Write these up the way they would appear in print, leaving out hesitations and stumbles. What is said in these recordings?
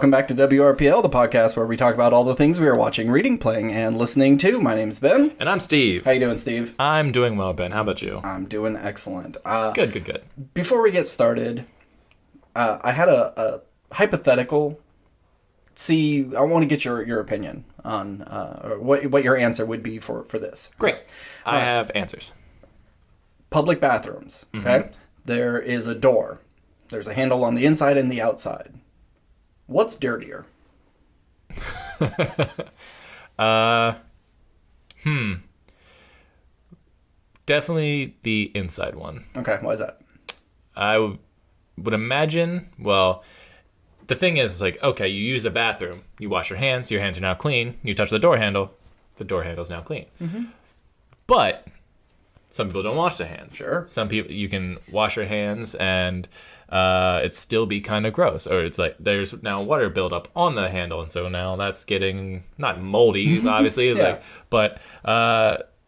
welcome back to WRPL, the podcast where we talk about all the things we are watching, reading, playing, and listening to. My name's Ben. And I'm Steve. How you doing, Steve? I'm doing well, Ben. How about you? I'm doing excellent. Good. Before we get started, I had a hypothetical. I want to get your opinion on or what your answer would be for this. Great. I have answers. Public bathrooms, okay? Mm-hmm. There is a door. There's a handle on the inside and the outside. What's dirtier? Definitely the inside one. Okay, why is that? I would imagine, well, the thing is, like, okay, you use the bathroom, you wash your hands are now clean, you touch the door handle's now clean. Mm-hmm. But some people don't wash their hands. Sure. Some people, you can wash your hands and it still be kind of gross, or it's like there's now water buildup on the handle, and so now that's getting not moldy, obviously, yeah.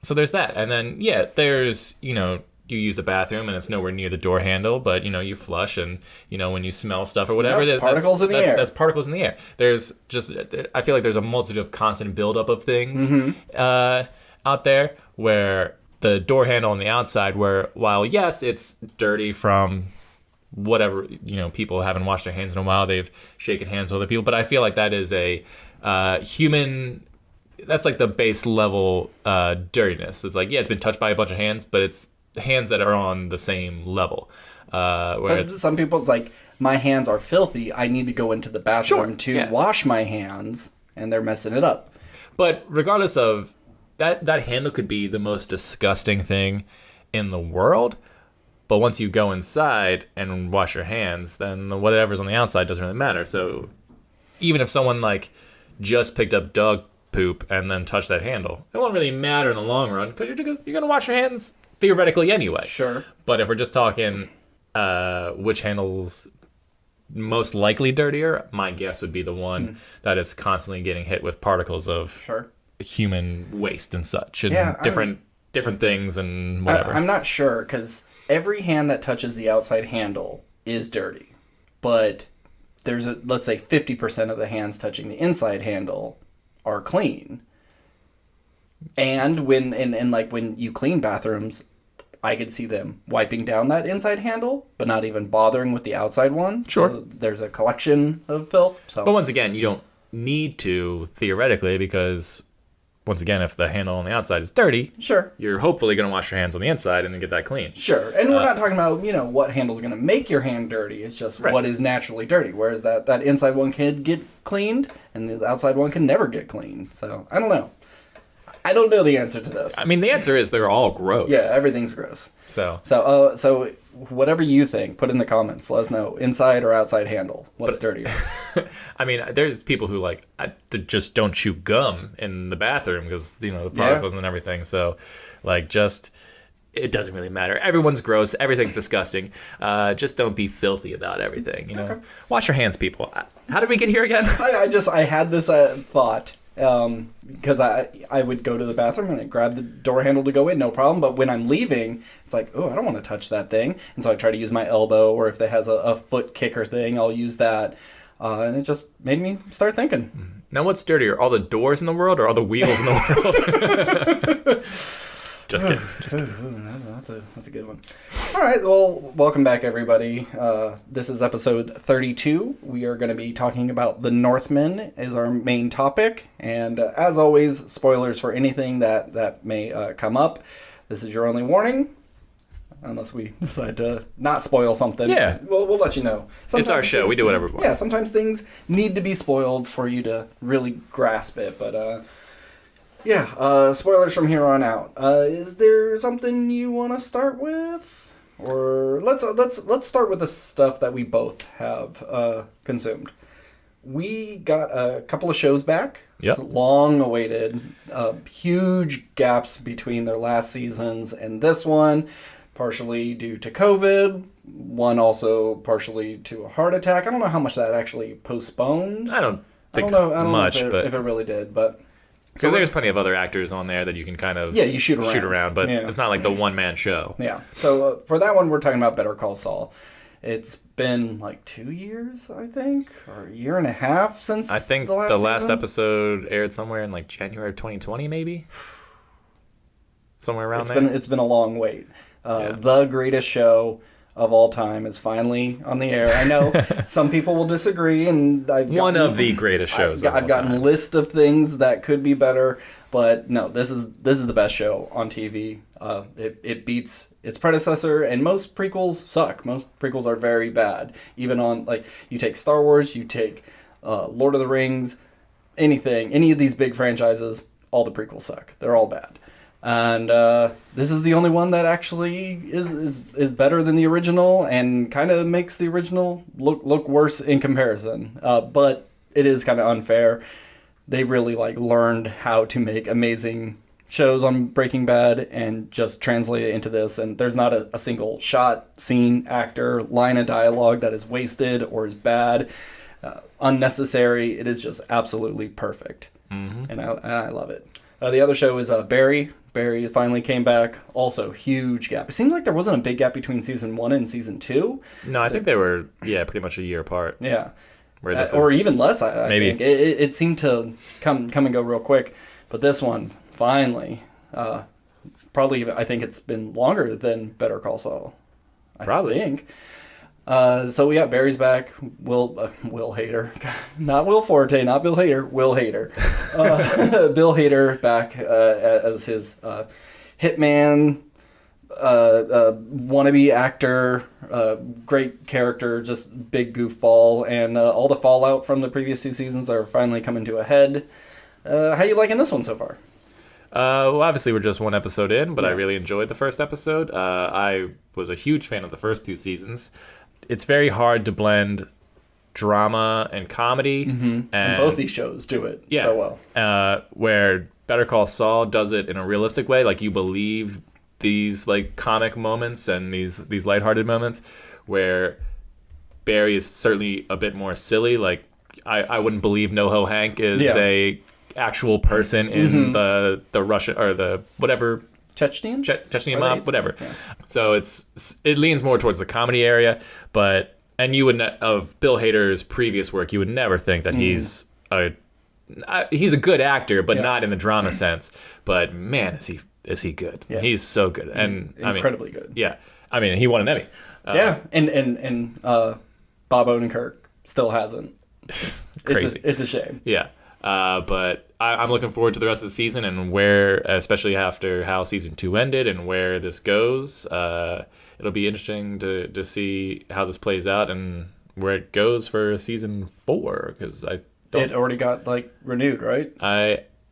So there's that, and then there's you use the bathroom and it's nowhere near the door handle, but you flush, and when you smell stuff or whatever, particles in the air. That's particles in the air. There's just, I feel like there's a multitude of constant buildup of things out there where the door handle on the outside, where while yes, it's dirty from whatever, people haven't washed their hands in a while, they've shaken hands with other people, but I feel like that is a human, that's like the base level dirtiness. It's like, it's been touched by a bunch of hands, but it's hands that are on the same level. But some people, it's like, my hands are filthy, I need to go into the bathroom wash my hands, and they're messing it up. But regardless of that handle could be the most disgusting thing in the world. But once you go inside and wash your hands, then whatever's on the outside doesn't really matter. So even if someone like just picked up dog poop and then touched that handle, it won't really matter in the long run because you're going to wash your hands theoretically anyway. Sure. But if we're just talking which handle's most likely dirtier, my guess would be the one that is constantly getting hit with particles of human waste and such, and different things and whatever. I'm not sure, because every hand that touches the outside handle is dirty, but there's let's say 50% of the hands touching the inside handle are clean. And when you clean bathrooms, I could see them wiping down that inside handle, but not even bothering with the outside one. Sure. So there's a collection of filth. So. But once again, you don't need to, theoretically, because once again, if the handle on the outside is dirty, you're hopefully going to wash your hands on the inside and then get that clean. Sure. And we're not talking about, what handle's going to make your hand dirty. It's just what is naturally dirty. Whereas that inside one can get cleaned and the outside one can never get cleaned. So, I don't know. I don't know the answer to this. I mean, the answer is they're all gross. Yeah, everything's gross. So whatever you think, put in the comments. Let us know. Inside or outside handle. What's dirtier? I mean, there's people who just don't chew gum in the bathroom because, the particles and everything. So, it doesn't really matter. Everyone's gross. Everything's disgusting. Just don't be filthy about everything, Okay. Wash your hands, people. How did we get here again? I had this thought. Because I would go to the bathroom and I'd grab the door handle to go in, no problem. But when I'm leaving, it's like, I don't want to touch that thing. And so I try to use my elbow, or if it has a foot kicker thing, I'll use that. And it just made me start thinking. Now, what's dirtier, all the doors in the world or all the wheels in the world? Just kidding. That's a good one. All right, well, welcome back, everybody. This is episode 32. We are going to be talking about the Northman as our main topic. And as always, spoilers for anything that may come up. This is your only warning. Unless we decide to not spoil something. Yeah. We'll let you know. It's our show. We do whatever we want. Yeah, sometimes things need to be spoiled for you to really grasp it. But, spoilers from here on out. Is there something you want to start with? Or let's start with the stuff that we both have consumed. We got a couple of shows back. Yep. Long awaited. Huge gaps between their last seasons and this one. Partially due to COVID. One also partially to a heart attack. I don't know how much that actually postponed. I don't think much, if it really did, but... Because there's plenty of other actors on there that you can kind of you shoot around, but it's not like the one-man show. Yeah. So for that one, we're talking about Better Call Saul. It's been like 2 years, I think, or a year and a half since I think the last season. episode aired somewhere in like January of 2020, maybe? Somewhere around there. It's been a long wait. The greatest show of all time is finally on the air. I know some people will disagree, and one of the greatest shows. I've gotten a list of things that could be better, but no, this is the best show on TV. It beats its predecessor, and most prequels suck. Most prequels are very bad. Even on, like, you take Star Wars, you take Lord of the Rings, any of these big franchises, all the prequels suck. They're all bad. And this is the only one that actually is better than the original, and kind of makes the original look worse in comparison. But it is kind of unfair. They really learned how to make amazing shows on Breaking Bad and just translate it into this. And there's not a single shot, scene, actor, line of dialogue that is wasted or is bad, unnecessary. It is just absolutely perfect. Mm-hmm. And I love it. The other show is Barry. Barry finally came back. Also, huge gap. It seemed like there wasn't a big gap between season 1 and season 2. No, I think they were, pretty much a year apart. Yeah. Or even less, I maybe. think. It seemed to come and go real quick. But this one, finally, probably, I think it's been longer than Better Call Saul. Probably. I think. So yeah, Barry's back. Will Hader, not Will Forte, not Bill Hader. Will Hader, Bill Hader back as his hitman, wannabe actor, great character, just big goofball, and all the fallout from the previous 2 seasons are finally coming to a head. How you liking this one so far? Well, obviously we're just 1 episode in, but I really enjoyed the first episode. I was a huge fan of the first 2 seasons. It's very hard to blend drama and comedy. Mm-hmm. And both these shows do it so well. Where Better Call Saul does it in a realistic way. Like, you believe these comic moments and these lighthearted moments, where Barry is certainly a bit more silly. Like, I wouldn't believe NoHo Hank is a actual person in the Russian or the whatever Chechnya mob, whatever. Yeah. So it leans more towards the comedy area, and you would of Bill Hader's previous work, you would never think that he's a good actor, but not in the drama sense. But man, is he good? Yeah. He's so good, and incredibly good. Yeah, I mean, he won an Emmy. And Bob Odenkirk still hasn't. Crazy. It's a shame. Yeah. But I'm looking forward to the rest of the season, and where, especially after how season 2 ended and where this goes, it'll be interesting to see how this plays out and where it goes for season 4, because it already got renewed, right?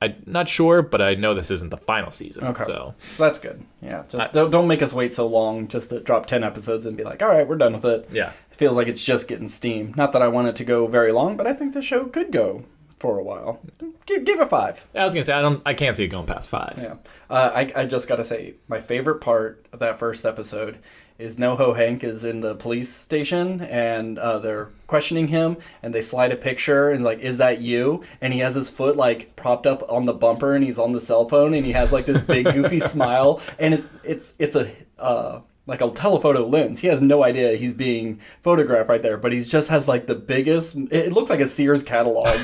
I'm not sure, but I know this isn't the final season. Okay. So that's good. Yeah, just don't make us wait so long just to drop 10 episodes and be like, all right, we're done with it. Yeah, it feels like it's just getting steam. Not that I want it to go very long, but I think the show could go for a while. Give it 5. I was gonna say I can't see it going past 5. Yeah. I just gotta say, my favorite part of that first episode is NoHo Hank is in the police station, and they're questioning him, and they slide a picture and is that you? And he has his foot propped up on the bumper, and he's on the cell phone, and he has this big goofy smile, and it's a a telephoto lens. He has no idea he's being photographed right there, but he just has the biggest, it looks like a Sears catalog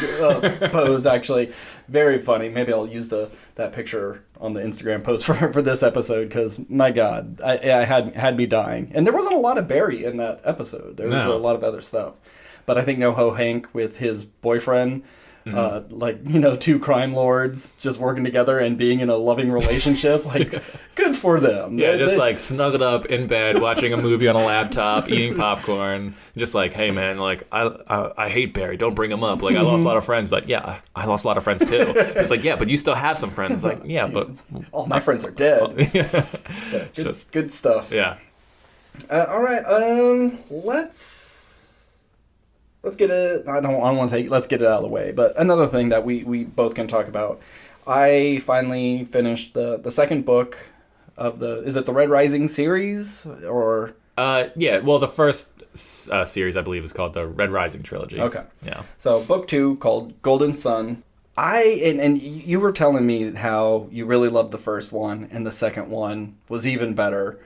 pose, actually. Very funny. Maybe I'll use that picture on the Instagram post for this episode, because my God, I had me dying. And there wasn't a lot of Barry in that episode. There was a lot of other stuff. But I think NoHo Hank with his boyfriend, 2 crime lords just working together and being in a loving relationship, good for them. Yeah, just snuggled up in bed, watching a movie on a laptop, eating popcorn, just hey man, I hate Barry, don't bring him up. I lost a lot of friends. Yeah, I lost a lot of friends too. It's yeah, but you still have some friends. Yeah, but all my friends are dead. Yeah, good stuff. Yeah. All right. Let's get it. I don't want to let's get it out of the way. But another thing that we both can talk about. I finally finished the second book of is it the Red Rising series, or? Yeah. Well, the first series, I believe, is called the Red Rising trilogy. Okay. Yeah. So book 2, called Golden Sun. And you were telling me how you really loved the first one, and the second one was even better.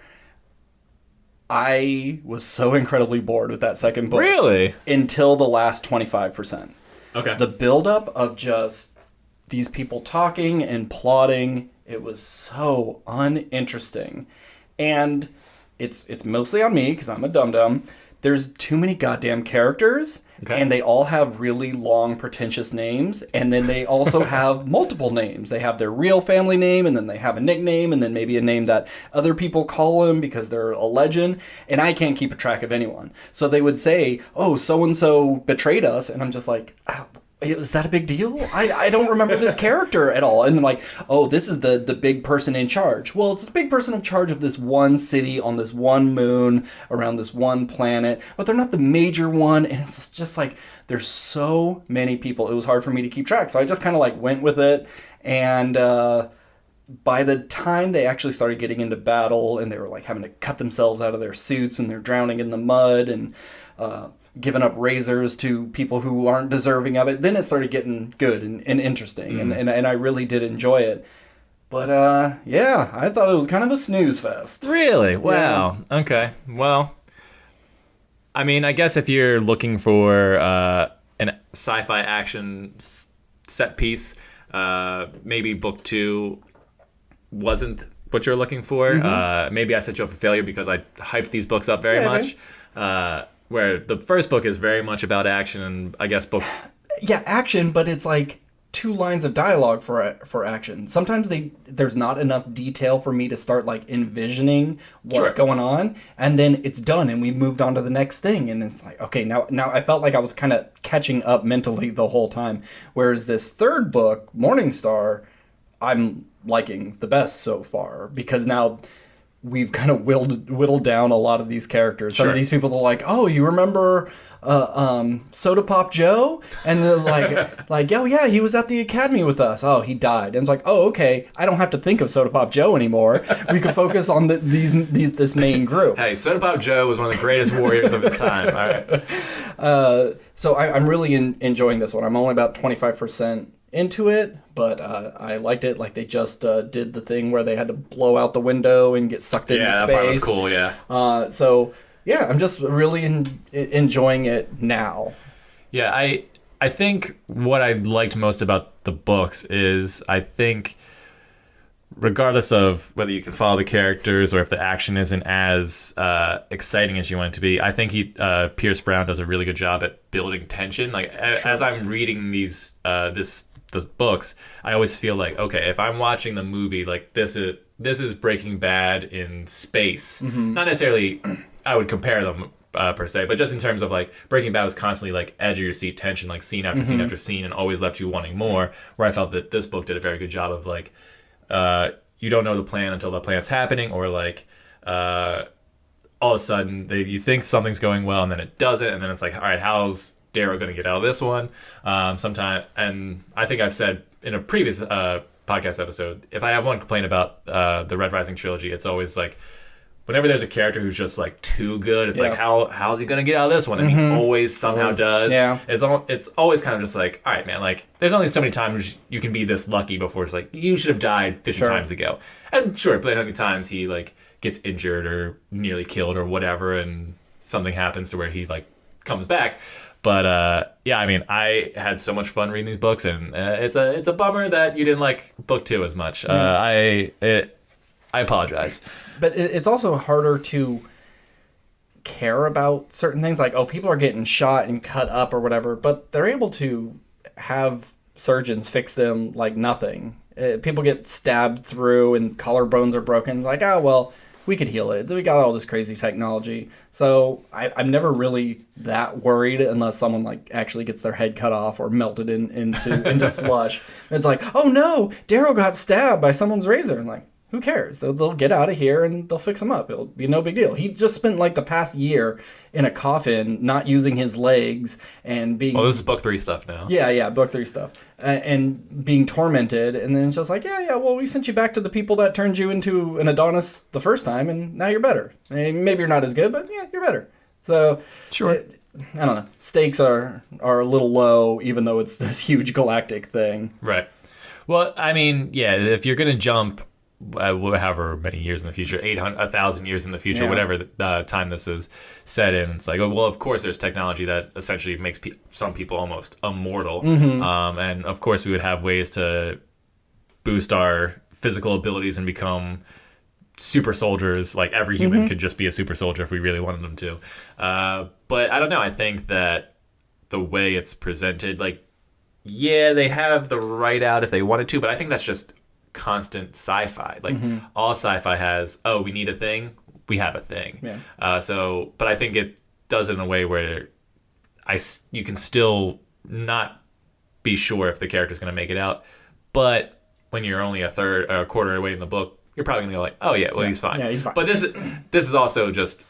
I was so incredibly bored with that second book. Really? Until the last 25%. Okay. The buildup of just these people talking and plotting, it was so uninteresting. And it's mostly on me because I'm a dum-dum. There's too many goddamn characters, and they all have really long, pretentious names, and then they also have multiple names. They have their real family name, and then they have a nickname, and then maybe a name that other people call them because they're a legend, and I can't keep a track of anyone. So they would say, oh, so-and-so betrayed us, and I'm just like, is that a big deal? I don't remember this character at all. And then like, oh, this is the big person in charge. Well, it's the big person in charge of this one city on this one moon around this one planet, but they're not the major one. And it's just like, there's so many people. It was hard for me to keep track. So I just kind of like went with it. And by the time they actually started getting into battle and they were like having to cut themselves out of their suits and they're drowning in the mud and giving up razors to people who aren't deserving of it, then it started getting good and interesting, and I really did enjoy it. But yeah, I thought it was kind of a snooze fest. Really? Wow. Yeah. Okay. Well, I mean, I guess if you're looking for an sci-fi action set piece, maybe book 2 wasn't what you're looking for. Maybe I set you up for failure because I hyped these books up very much. Where the first book is very much about action, and I guess book... Yeah, action, but it's like 2 lines of dialogue for action. Sometimes there's not enough detail for me to start like envisioning what's going on, and then it's done, and we moved on to the next thing, and it's like, okay, now I felt like I was kind of catching up mentally the whole time. Whereas this third book, Morningstar, I'm liking the best so far, because now we've kind of whittled down a lot of these characters. Some of these people are like, oh, you remember Soda Pop Joe? And they're like, oh yeah, he was at the academy with us. Oh, he died. And it's like, oh, okay, I don't have to think of Soda Pop Joe anymore. We can focus on this main group. Hey, Soda Pop Joe was one of the greatest warriors of his time. All right. So I'm really enjoying this one. I'm only about 25% into it, but I liked it. Like they just did the thing where they had to blow out the window and get sucked into space. Yeah, that part was cool. Yeah. So yeah, I'm just really enjoying it now. Yeah, I think what I liked most about the books is I think regardless of whether you can follow the characters or if the action isn't as exciting as you want it to be, I think Pierce Brown does a really good job at building tension. Like as I'm reading these books, I always feel like, okay, if I'm watching the movie, like this is Breaking Bad in space. Not necessarily I would compare them per se, but just in terms of like Breaking Bad was constantly like edge of your seat tension, like scene after scene after scene, and always left you wanting more. Where I felt that this book did a very good job of like you don't know the plan until the plan's happening, or like all of a sudden you think something's going well and then it doesn't, and then it's like, all right, how's Darrow going to get out of this one? Sometime, and I think I've said in a previous podcast episode, if I have one complaint about the Red Rising trilogy, it's always like whenever there's a character who's just like too good, it's like how's he going to get out of this one? And he always somehow does. Yeah. It's always kind of just like, all right, man, like there's only so many times you can be this lucky before it's like you should have died 50 times ago. And sure, but how many times he like gets injured or nearly killed or whatever, and something happens to where he like comes back. But yeah, I mean, I had so much fun reading these books, and it's a bummer that you didn't like book 2 as much. I apologize. But it's also harder to care about certain things, like, oh, people are getting shot and cut up or whatever, but they're able to have surgeons fix them like nothing. People get stabbed through and collarbones are broken. Like, oh, well, we could heal it. We got all this crazy technology. So I'm never really that worried unless someone like actually gets their head cut off or melted into slush. And it's like, oh no, Darrow got stabbed by someone's razor. And like, who cares? They'll get out of here and they'll fix him up. It'll be no big deal. He just spent like the past year in a coffin, not using his legs and being... Oh, this is book 3 stuff now. Yeah, book 3 stuff. And being tormented. And then it's just like, yeah, well, we sent you back to the people that turned you into an Adonis the first time, and now you're better. I mean, maybe you're not as good, but yeah, you're better. So, sure. I don't know. Stakes are a little low, even though it's this huge galactic thing. Right. Well, I mean, yeah, if you're going to jump however many years in the future, 1,000 years in the future, Yeah. whatever the time this is set in. It's like, oh, well, of course there's technology that essentially makes some people almost immortal. And of course we would have ways to boost our physical abilities and become super soldiers. Like every human could just be a super soldier if we really wanted them to. But I don't know. I think that the way it's presented, like, yeah, they have the right out if they wanted to, but I think that's just constant sci-fi. Like all sci-fi has, oh, we need a thing, we have a thing. Yeah. But I think it does it in a way where you can still not be sure if the character's going to make it out, but when you're only a third or a quarter away in the book, you're probably going to go like, oh yeah, well, he's fine. Yeah, he's fine. But this is also just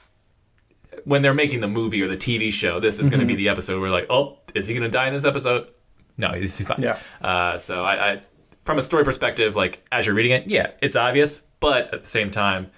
when they're making the movie or the TV show, this is going to be the episode where like, oh, is he going to die in this episode? No, he's fine. Yeah. So I from a story perspective, like as you're reading it, yeah, it's obvious, but at the same time,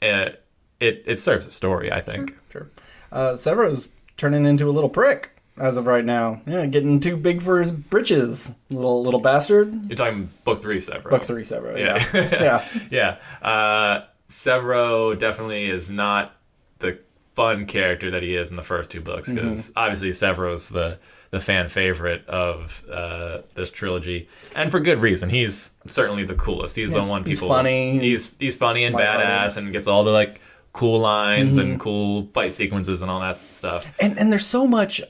it serves the story, I think. Sure. Severo's turning into a little prick as of right now. Yeah, getting too big for his britches, little bastard. You're talking book 3, Severo. Book 3, Severo. Yeah. Yeah. Yeah. Severo definitely is not the fun character that he is in the first 2 books, because obviously Severo's the fan favorite of this trilogy, and for good reason. He's certainly the coolest. He's the one people. He's funny. He's funny and badass, and gets all the like cool lines and cool fight sequences and all that stuff. And there's so much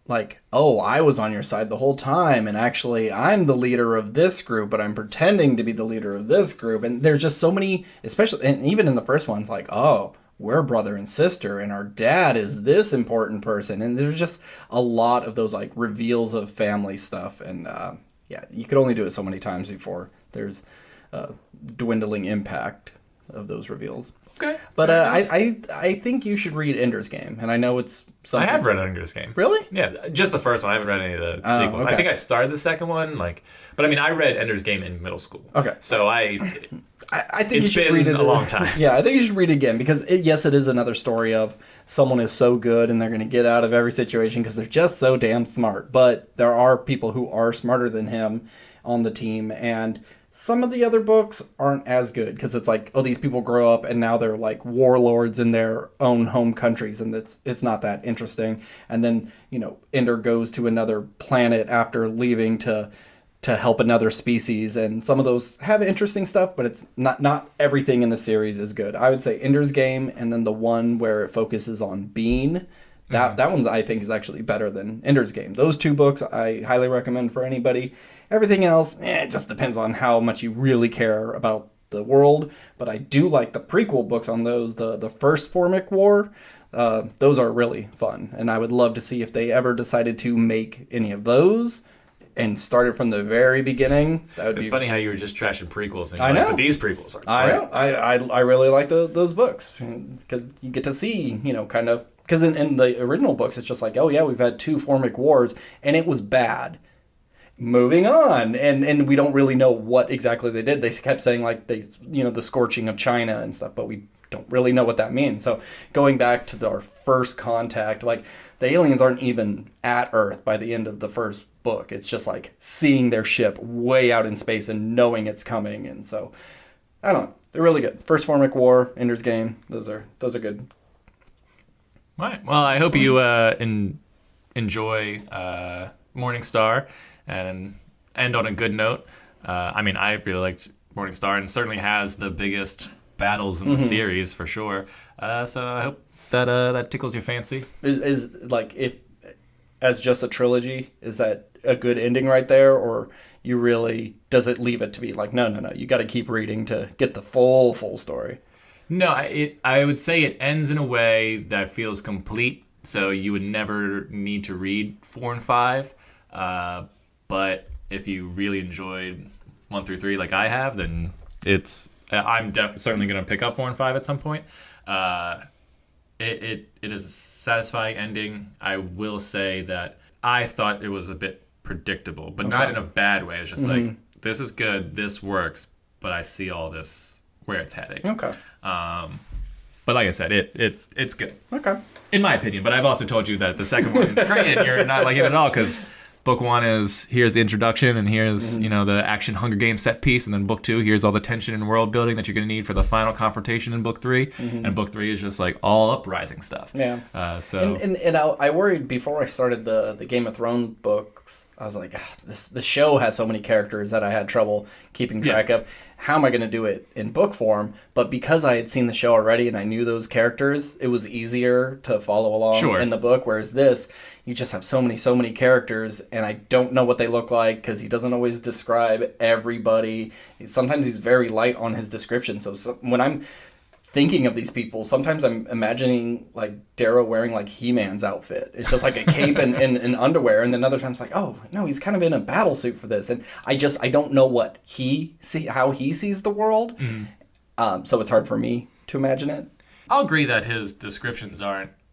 like, oh, I was on your side the whole time, and actually I'm the leader of this group, but I'm pretending to be the leader of this group. And there's just so many, especially, and even in the first one, it's like, oh, we're brother and sister, and our dad is this important person. And there's just a lot of those like reveals of family stuff. And yeah, you could only do it so many times before there's dwindling impact of those reveals. Okay. But I think you should read Ender's Game, and I know it's something. I have read Ender's Game. Really? Yeah, just the first one. I haven't read any of the sequels. Okay. I think I started the second one, but I mean, I read Ender's Game in middle school. Okay. So I think it's you should been read it a long time. Yeah, I think you should read it again, because yes, it is another story of someone is so good and they're going to get out of every situation because they're just so damn smart. But there are people who are smarter than him on the team, and some of the other books aren't as good because it's like, oh, these people grow up and now they're like warlords in their own home countries, and it's not that interesting. And then, Ender goes to another planet after leaving to help another species, and some of those have interesting stuff, but it's not everything in the series is good. I would say Ender's Game, and then the one where it focuses on Bean. That one I think is actually better than Ender's Game. Those 2 books I highly recommend for anybody. Everything else, it just depends on how much you really care about the world. But I do like the prequel books on those, the first Formic War. Those are really fun, and I would love to see if they ever decided to make any of those and started from the very beginning. It's funny how you were just trashing prequels, and I know, but these prequels are great. I know. I really like those books, because you get to see, kind of, because in the original books it's just like, oh yeah, we've had 2 Formic Wars and it was bad. Moving on, and we don't really know what exactly they did. They kept saying like the scorching of China and stuff, but we don't really know what that means. So going back to our first contact, like the aliens aren't even at Earth by the end of the first book. It's just like seeing their ship way out in space and knowing it's coming. And so I don't know, they're really good. First Formic War, Ender's Game, those are good. All right. Well, I hope you enjoy Morning Star and end on a good note. I mean, I really liked Morning Star, and certainly has the biggest battles in the series for sure. So I hope that tickles your fancy. Is like, if as just a trilogy, is that a good ending right there, or does it leave it to be like, no, you got to keep reading to get the full story? No, I would say it ends in a way that feels complete, so you would never need to read 4 and 5. But if you really enjoyed 1 through 3 like I have, then I'm certainly going to pick up 4 and 5 at some point. It is a satisfying ending. I will say that I thought it was a bit predictable, but not in a bad way. It's just like, this is good, this works, but I see all this where it's heading. Okay. But like I said, it's good. Okay. In my opinion, but I've also told you that the second one is great and you're not liking it at all because book 1 is here's the introduction and here's the action Hunger Games set piece, and then book 2 here's all the tension and world building that you're going to need for the final confrontation in book 3, and book 3 is just like all uprising stuff. Yeah. And I worried before I started the Game of Thrones books. I was like, the show has so many characters that I had trouble keeping track of. How am I going to do it in book form? But because I had seen the show already and I knew those characters, it was easier to follow along in the book. Whereas this, you just have so many characters, and I don't know what they look like because he doesn't always describe everybody. Sometimes he's very light on his description. So when I'm thinking of these people, sometimes I'm imagining like Darrow wearing like He-Man's outfit. It's just like a cape and underwear, and then other times like, oh no, he's kind of in a battle suit for this, and I don't know how he sees the world. So it's hard for me to imagine it. I'll agree that his descriptions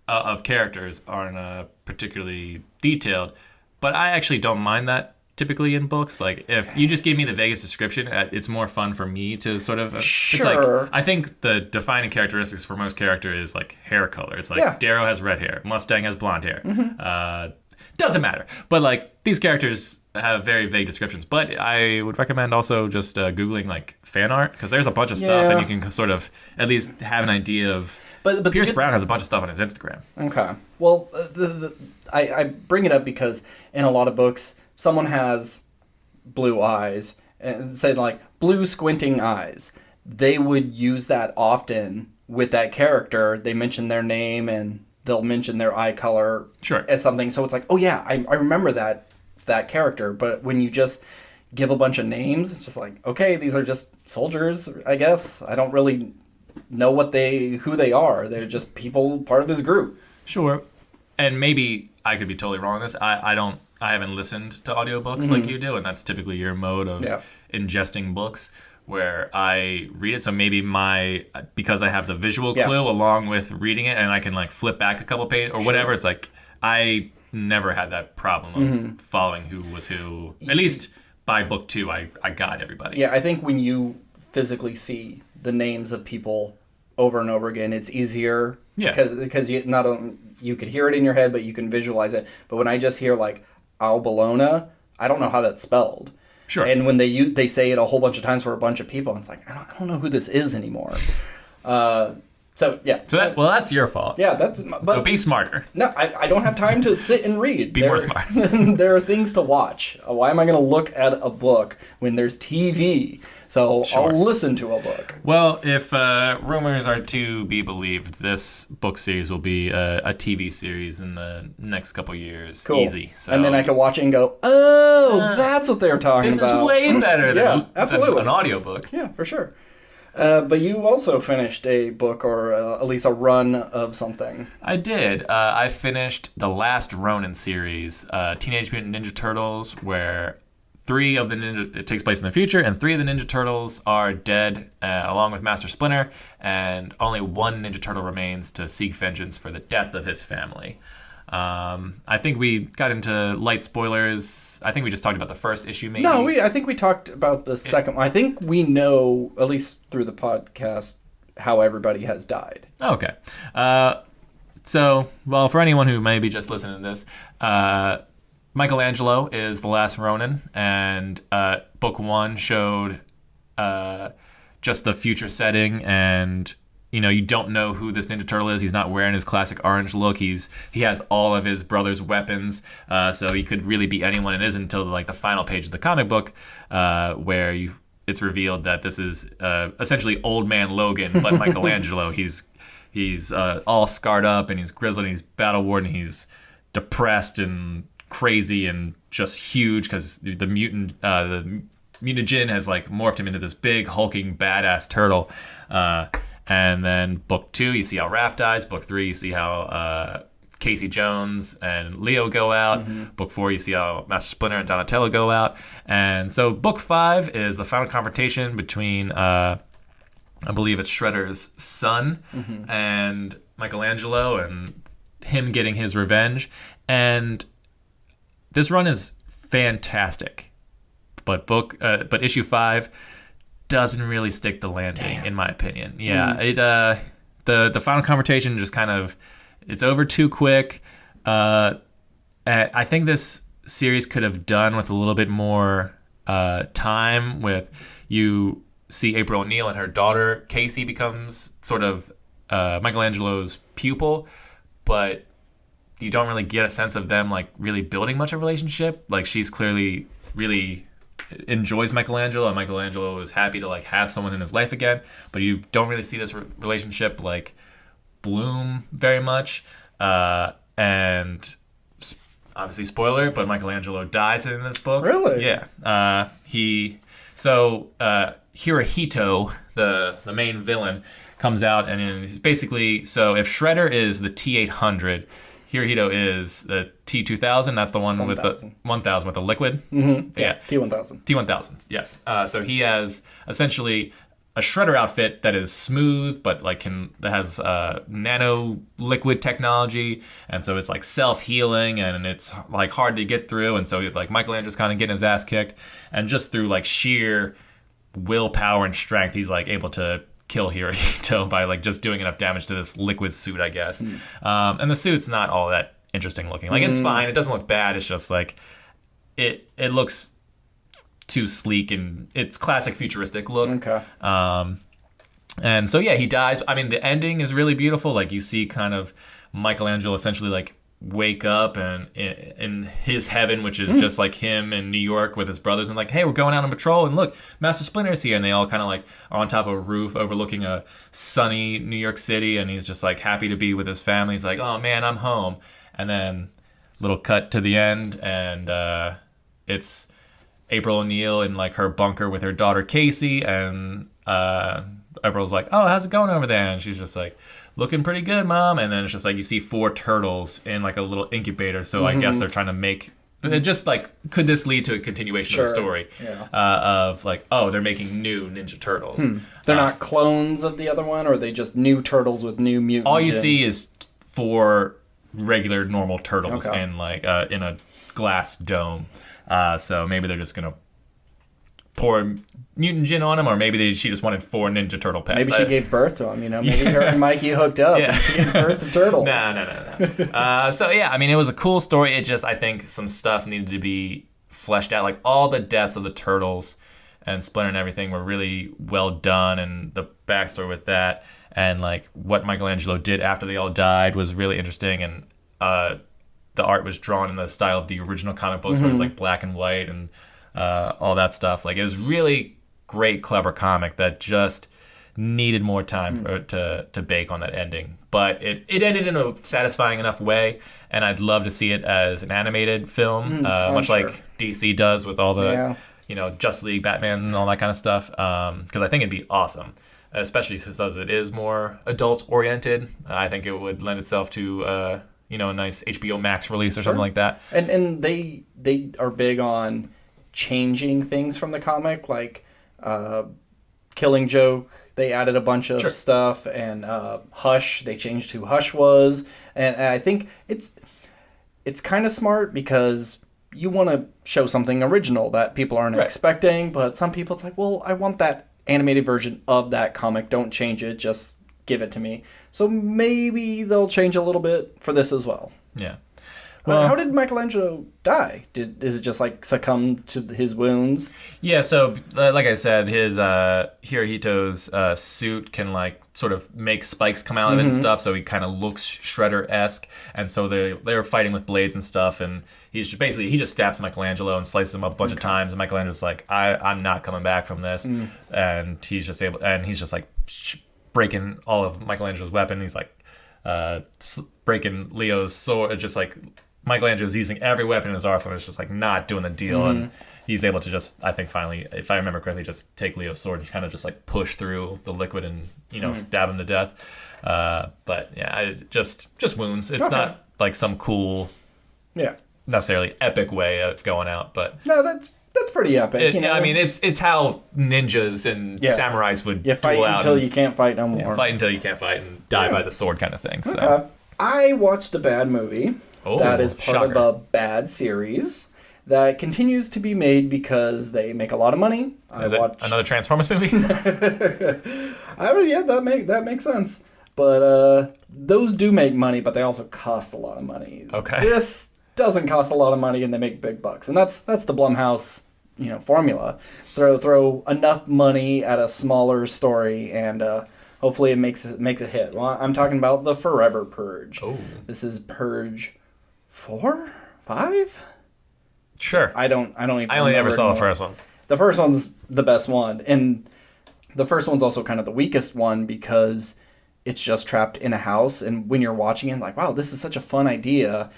of characters aren't particularly detailed, but I actually don't mind that. Typically in books, like if you just gave me the vaguest description, it's more fun for me to sort of. Sure. It's like I think the defining characteristics for most character is like hair color. It's like Darrow has red hair, Mustang has blonde hair. Doesn't matter, but like these characters have very vague descriptions. But I would recommend also just googling like fan art, because there's a bunch of stuff and you can sort of at least have an idea of. But Pierce Brown has a bunch of stuff on his Instagram. Okay, well, I bring it up because in a lot of books, someone has blue eyes, and say like blue squinting eyes. They would use that often with that character. They mention their name and they'll mention their eye color as something. So it's like, oh yeah, I remember that character. But when you just give a bunch of names, it's just like, okay, these are just soldiers, I guess. I don't really know who they are. They're just people, part of this group. Sure. And maybe I could be totally wrong on this. I haven't listened to audiobooks like you do, and that's typically your mode of ingesting books, where I read it. So maybe because I have the visual clue along with reading it, and I can like flip back a couple pages or whatever. It's like I never had that problem of following who was who. At least by book 2, I got everybody. Yeah, I think when you physically see the names of people over and over again, it's easier. Yeah, because you could hear it in your head, but you can visualize it. But when I just hear like Al Bologna, I don't know how that's spelled. Sure. And when they say it a whole bunch of times for a bunch of people, it's like, I don't know who this is anymore. So yeah. So that's your fault. Yeah, so be smarter. No, I don't have time to sit and read. Be more smart. There are things to watch. Why am I going to look at a book when there's TV? So I'll listen to a book. Well, if rumors are to be believed, this book series will be a TV series in the next couple years. Cool. Easy. So. And then I can watch it and go, oh, that's what they're talking about. This is way better than an audiobook. Yeah, for sure. But you also finished a book, or at least a run of something. I did. I finished the Last Ronin series, Teenage Mutant Ninja Turtles, where 3 of the ninja, it takes place in the future, and 3 of the Ninja Turtles are dead, along with Master Splinter, and only 1 Ninja Turtle remains to seek vengeance for the death of his family. I think we got into light spoilers. I think we just talked about the first issue, maybe. No, I think we talked about the second one. I think we know, at least through the podcast, how everybody has died. Okay. So, for anyone who may be just listening to this, Michelangelo is the Last Ronin, and book 1 showed just the future setting, and you don't know who this Ninja Turtle is. He's not wearing his classic orange look. He has all of his brother's weapons, so he could really be anyone it is until the final page of the comic book, where it's revealed that this is essentially Old Man Logan, but Michelangelo. He's all scarred up, and he's grizzled, and he's battle worn, and he's depressed and crazy and just huge because the mutagen has morphed him into this big hulking badass turtle. And then book 2, you see how Raph dies. Book 3, you see how Casey Jones and Leo go out. Mm-hmm. Book 4, you see how Master Splinter and Donatello go out. And so book 5 is the final confrontation between, I believe it's Shredder's son and Michelangelo, and him getting his revenge. And this run is fantastic. But issue 5 doesn't really stick the landing, in my opinion. Yeah, the final confrontation just kind of, it's over too quick. I think this series could have done with a little bit more time. With you see April O'Neil and her daughter Casey becomes sort of Michelangelo's pupil, but you don't really get a sense of them like really building much of a relationship. Like she's clearly really enjoys Michelangelo, and Michelangelo is happy to like have someone in his life again, but you don't really see this relationship like bloom very much. And obviously spoiler, but Michelangelo dies in this book. Really? Yeah. Hirohito, the main villain, comes out and is basically, so if Shredder is the T-800, Hirohito is the T-2000. That's the one 1, with the 1000 with the liquid. Mm-hmm. Yeah, T-1000. T-1000, yes. So he has essentially a Shredder outfit that is smooth, but like that has nano liquid technology, and so it's like self-healing, and it's like hard to get through, and so like Michelangelo's kind of getting his ass kicked, and just through like sheer willpower and strength, he's like able to kill Hirohito by like just doing enough damage to this liquid suit, I guess. And the suit's not all that interesting looking. Like it's fine. It doesn't look bad. It's just like it looks too sleek, and it's classic futuristic look. Okay. And so yeah, he dies. I mean, the ending is really beautiful. Like you see kind of Michelangelo essentially like wake up and in his heaven, which is just like him in New York with his brothers, and like, hey, we're going out on patrol, and look, Master Splinter's here, and they all kind of like are on top of a roof overlooking a sunny New York City, and he's just like happy to be with his family. He's like, oh man, I'm home. And then little cut to the end, and it's April O'Neil in like her bunker with her daughter Casey, and April's like, oh, how's it going over there? And she's just like, looking pretty good, Mom. And then it's just like you see 4 turtles in like a little incubator. So I guess they're trying to make it, just like, could this lead to a continuation of the story? Yeah. Of like, oh, they're making new Ninja Turtles. They're not clones of the other one, or are they just new turtles with new mutants? All you see is 4 regular normal turtles in like in a glass dome. So maybe they're just gonna pour mutant gin on him, or maybe she just wanted 4 Ninja Turtle pets. Maybe she gave birth to them, you know? Maybe her and Mikey hooked up and she gave birth to turtles. No. So yeah, I mean, it was a cool story. It just, I think some stuff needed to be fleshed out. Like all the deaths of the turtles and Splinter and everything were really well done, and the backstory with that, and like what Michelangelo did after they all died was really interesting, and the art was drawn in the style of the original comic books, where it was like black and white and all that stuff. Like it was really great, clever comic that just needed more time to bake on that ending. But it ended in a satisfying enough way, and I'd love to see it as an animated film, much like DC does with all the Justice League, Batman, and all that kind of stuff. Because I think it'd be awesome, especially since it is more adult oriented. I think it would lend itself to a nice HBO Max release or something like that. And they are big on changing things from the comic, like Killing Joke, they added a bunch of stuff, and Hush, they changed who Hush was, and I think it's kind of smart because you want to show something original that people aren't expecting, but some people, it's like, well, I want that animated version of that comic, don't change it, just give it to me. So maybe they'll change a little bit for this as well. Yeah. Well, how did Michelangelo die? Is it just like succumb to his wounds? Yeah, so like I said, his Hirohito's suit can like sort of make spikes come out of it and stuff, so he kind of looks Shredder-esque, and so they were fighting with blades and stuff, and he just stabs Michelangelo and slices him up a bunch of times, and Michelangelo's like, I'm not coming back from this, and he's just like breaking all of Michelangelo's weapon. He's like breaking Leo's sword, just like Michelangelo's using every weapon in his arsenal. It's just like not doing the deal, and he's able to just, I think finally, if I remember correctly, just take Leo's sword and kind of just like push through the liquid and stab him to death. But yeah, just wounds. It's not like some cool, necessarily epic way of going out, but no, that's pretty epic. I mean, it's how ninjas and samurais would fight until you can't fight no more. Fight until you can't fight and die by the sword kind of thing. So. Okay. I watched a bad movie that is part of a bad series that continues to be made because they make a lot of money. Is it another Transformers movie? That makes sense. But those do make money, but they also cost a lot of money. Okay. This doesn't cost a lot of money and they make big bucks. And that's the Blumhouse, formula. Throw enough money at a smaller story and hopefully it makes a hit. Well, I'm talking about the Forever Purge. Oh. This is Purge 4, 5? Sure. I don't even I only ever saw anymore. the first one. The first one's the best one, and the first one's also kind of the weakest one because it's just trapped in a house, and when you're watching it, like, wow, this is such a fun idea.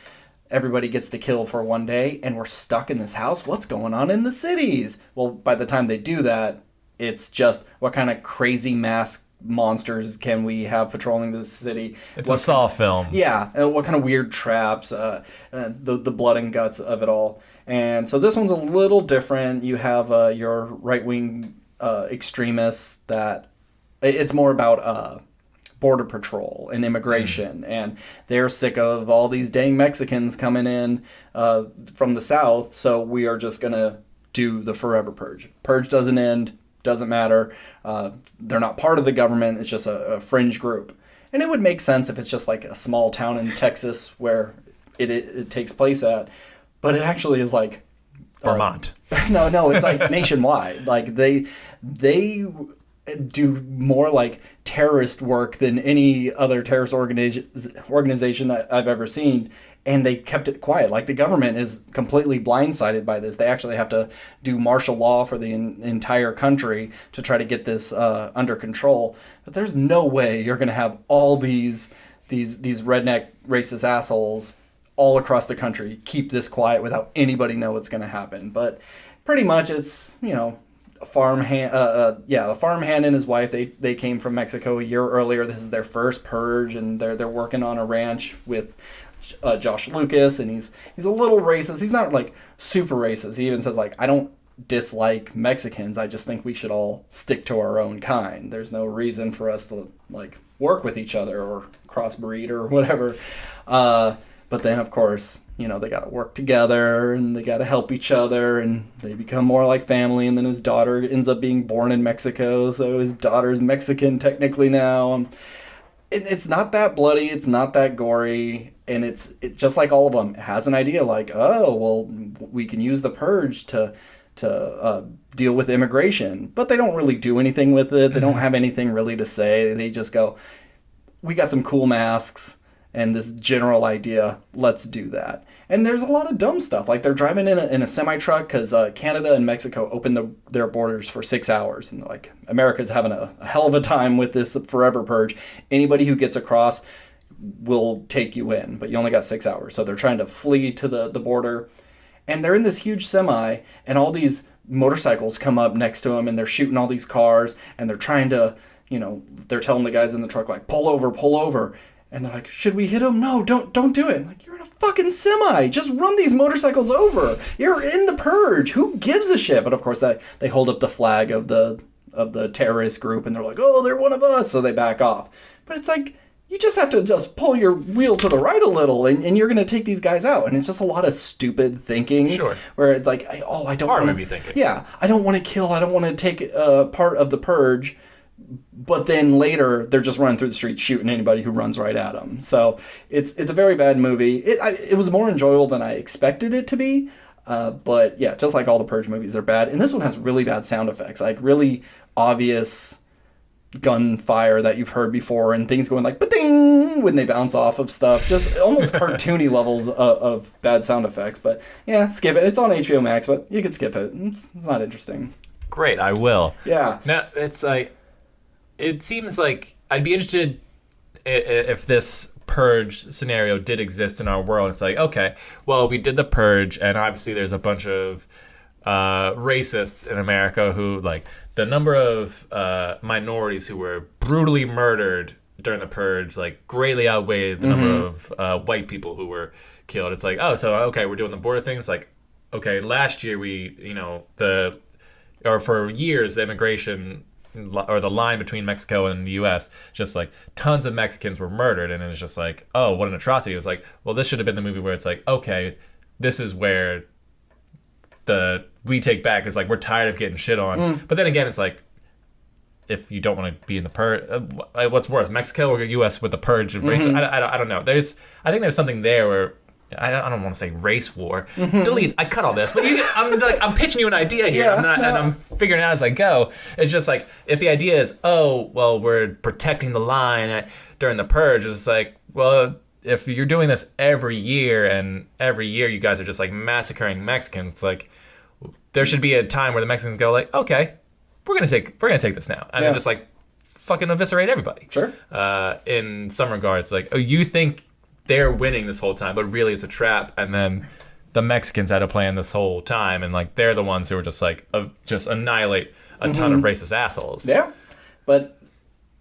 Everybody gets to kill for one day, and we're stuck in this house. What's going on in the cities? Well, by the time they do that, it's just what kind of crazy masked monsters can we have patrolling the city? It's a Saul film. Yeah, what kind of weird traps, the blood and guts of it all. And so this one's a little different. You have your right-wing extremists that it's more about border patrol and immigration, and they're sick of all these dang Mexicans coming in from the south, so we are just going to do the Forever Purge. Purge doesn't end, doesn't matter. They're not part of the government, it's just a fringe group. And it would make sense if it's just like a small town in Texas where it takes place at, but it actually is like Vermont. No, it's like nationwide. Like they do more like terrorist work than any other terrorist organization that I've ever seen, and they kept it quiet. Like the government is completely blindsided by this. They actually have to do martial law for the entire country to try to get this under control. But there's no way you're going to have all these redneck racist assholes all across the country keep this quiet without anybody know what's going to happen. But pretty much it's, a farmhand and his wife, they came from Mexico a year earlier. This is their first purge, and they're working on a ranch with Josh Lucas, and he's a little racist. He's not like super racist. He even says like, I don't dislike Mexicans. I just think we should all stick to our own kind. There's no reason for us to like work with each other or crossbreed or whatever. But then, of course, they got to work together and they got to help each other and they become more like family. And then his daughter ends up being born in Mexico. So his daughter's Mexican technically now. It's not that bloody. It's not that gory. And it's just like all of them. It has an idea like, oh, well, we can use the purge to deal with immigration. But they don't really do anything with it. They don't have anything really to say. They just go, we got some cool masks and this general idea, let's do that. And there's a lot of dumb stuff. Like they're driving in a semi-truck because Canada and Mexico opened their borders for 6 hours. And like, America's having a hell of a time with this Forever Purge. Anybody who gets across will take you in, but you only got 6 hours. So they're trying to flee to the border. And they're in this huge semi, and all these motorcycles come up next to them, and they're shooting all these cars, and they're trying to, they're telling the guys in the truck, like, pull over. And they're like, should we hit him? No, don't do it. Like, you're in a fucking semi. Just run these motorcycles over. You're in the purge. Who gives a shit? But of course, they hold up the flag of the terrorist group, and they're like, oh, they're one of us. So they back off. But it's like, you just have to just pull your wheel to the right a little, and you're going to take these guys out. And it's just a lot of stupid thinking. Sure. Where it's like, I don't want to be thinking. Yeah, I don't want to kill. I don't want to take part of the purge. But then later, they're just running through the streets shooting anybody who runs right at them. So it's a very bad movie. It was more enjoyable than I expected it to be. But yeah, just like all the Purge movies, they're bad. And this one has really bad sound effects, like really obvious gunfire that you've heard before, and things going like ba-ding when they bounce off of stuff. Just almost cartoony levels of bad sound effects. But yeah, skip it. It's on HBO Max, but you could skip it. It's not interesting. Great, I will. Yeah. Now, it's like... It seems like I'd be interested if this purge scenario did exist in our world. It's like, okay, well, we did the purge, and obviously there's a bunch of racists in America who, like, the number of minorities who were brutally murdered during the purge, like, greatly outweighed the number of white people who were killed. It's like, oh, so, okay, we're doing the border thing. It's like, okay, last year for years, the immigration... or the line between Mexico and the U.S., just like tons of Mexicans were murdered, and it's just like, oh, what an atrocity. It was like, well, this should have been the movie where it's like, okay, this is where we take back. It's like, we're tired of getting shit on. But then again, it's like, if you don't want to be in the purge, what's worse, Mexico or U.S. with the purge of racism? I don't know. I think there's something there where I don't want to say race war. Delete. I cut all this, but I'm pitching you an idea here. Yeah, and I'm figuring it out as I go. It's just like if the idea is, oh, well, we're protecting the line during the purge. It's like, well, if you're doing this every year and every year you guys are just like massacring Mexicans, it's like there should be a time where the Mexicans go like, okay, we're gonna take this now, and then just like fucking eviscerate everybody. Sure. In some regards, like, oh, you think they're winning this whole time, but really it's a trap, and then the Mexicans had a plan this whole time, and like they're the ones who were just like just annihilate a ton of racist assholes. Yeah, but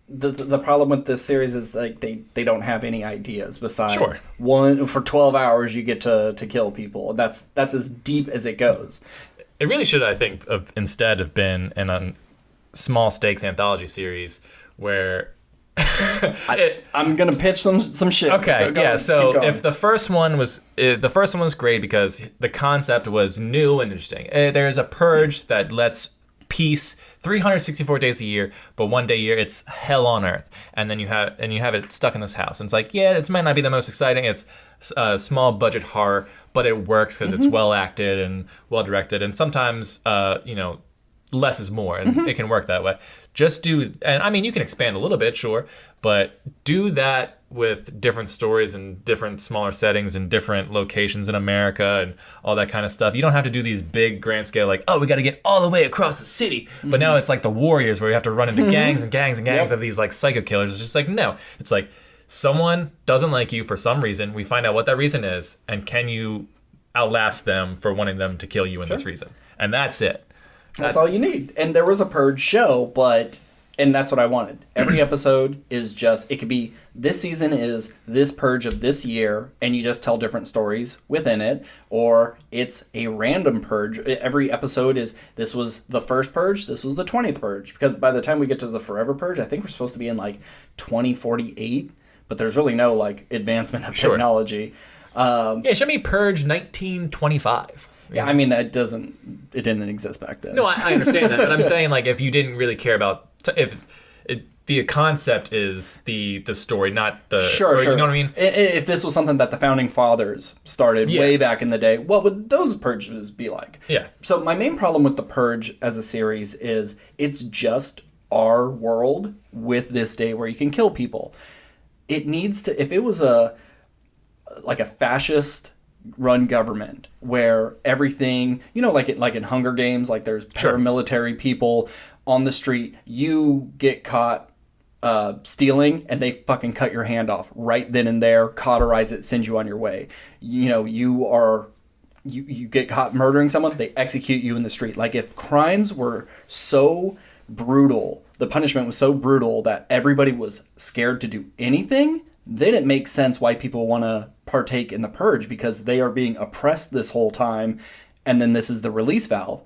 the problem with this series is like they don't have any ideas besides one for 12 hours you get to kill people. That's as deep as it goes. It really should, I think, instead have been in a small stakes anthology series where I'm gonna pitch some shit. Okay, yeah. So if the first one was great because the concept was new and interesting. There's a purge that lets peace 364 days a year, but one day a year it's hell on earth, and then you have it stuck in this house. And it's like, yeah, this might not be the most exciting. It's a small budget horror, but it works because it's well acted and well directed, and sometimes less is more, and it can work that way. And I mean, you can expand a little bit, sure, but do that with different stories and different smaller settings and different locations in America and all that kind of stuff. You don't have to do these big grand scale, like, oh, we got to get all the way across the city. But now it's like the Warriors where you have to run into gangs and gangs and gangs of these like psycho killers. It's just like, no, it's like someone doesn't like you for some reason. We find out what that reason is, and can you outlast them for wanting them to kill you in this reason? And that's it. That's all you need. And there was a Purge show, and that's what I wanted. Every episode is just, it could be, this season is this Purge of this year, and you just tell different stories within it, or it's a random Purge. Every episode is, this was the first Purge, this was the 20th Purge. Because by the time we get to the Forever Purge, I think we're supposed to be in like 2048, but there's really no like advancement of technology. Show me Purge 1925. Yeah, I mean, it didn't exist back then. No, I understand that, but I'm saying, like, if you didn't really care about, the concept is the story, not the... Sure. You know what I mean? If this was something that the Founding Fathers started way back in the day, what would those purges be like? Yeah. So my main problem with The Purge as a series is it's just our world with this day where you can kill people. It needs to... If it was a fascist run government where everything, like in Hunger Games, like there's paramilitary people on the street, you get caught stealing and they fucking cut your hand off right then and there, cauterize it, send you on your way. You get caught murdering someone, they execute you in the street. Like if crimes were so brutal, the punishment was so brutal that everybody was scared to do anything, then it makes sense why people want to partake in the Purge, because they are being oppressed this whole time, and then this is the release valve.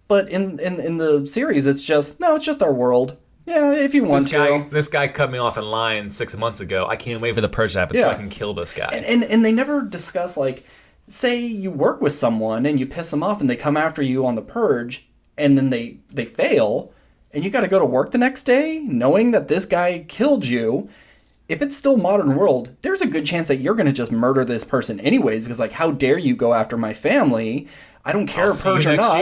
But in the series, it's just our world. Yeah, if you want to. This guy cut me off in line 6 months ago. I can't wait for the Purge to happen so I can kill this guy. And they never discuss, like, say you work with someone and you piss them off and they come after you on the Purge, and then they fail, and you got to go to work the next day knowing that this guy killed you. If it's still modern world, there's a good chance that you're going to just murder this person anyways, because, like, how dare you go after my family? I don't care, Purge or not.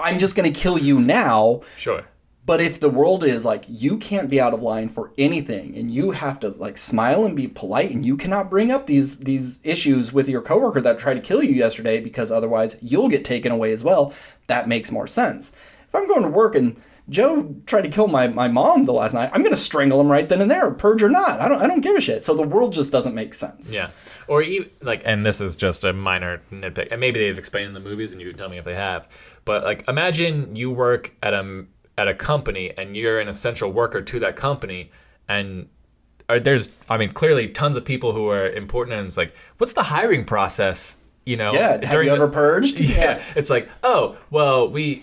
I'm just going to kill you now. Sure. But if the world is, like, you can't be out of line for anything, and you have to, like, smile and be polite, and you cannot bring up these issues with your coworker that tried to kill you yesterday, because otherwise you'll get taken away as well, that makes more sense. If I'm going to work and Joe tried to kill my mom the last night, I'm going to strangle him right then and there, Purge or not. I don't give a shit. So the world just doesn't make sense. Yeah. Or even, like, and this is just a minor nitpick, and maybe they've explained in the movies and you can tell me if they have, but, like, imagine you work at a company and you're an essential worker to that company, and there's, I mean, clearly tons of people who are important, and it's like, what's the hiring process? Yeah, have you ever purged? Yeah. It's like, oh, well, we're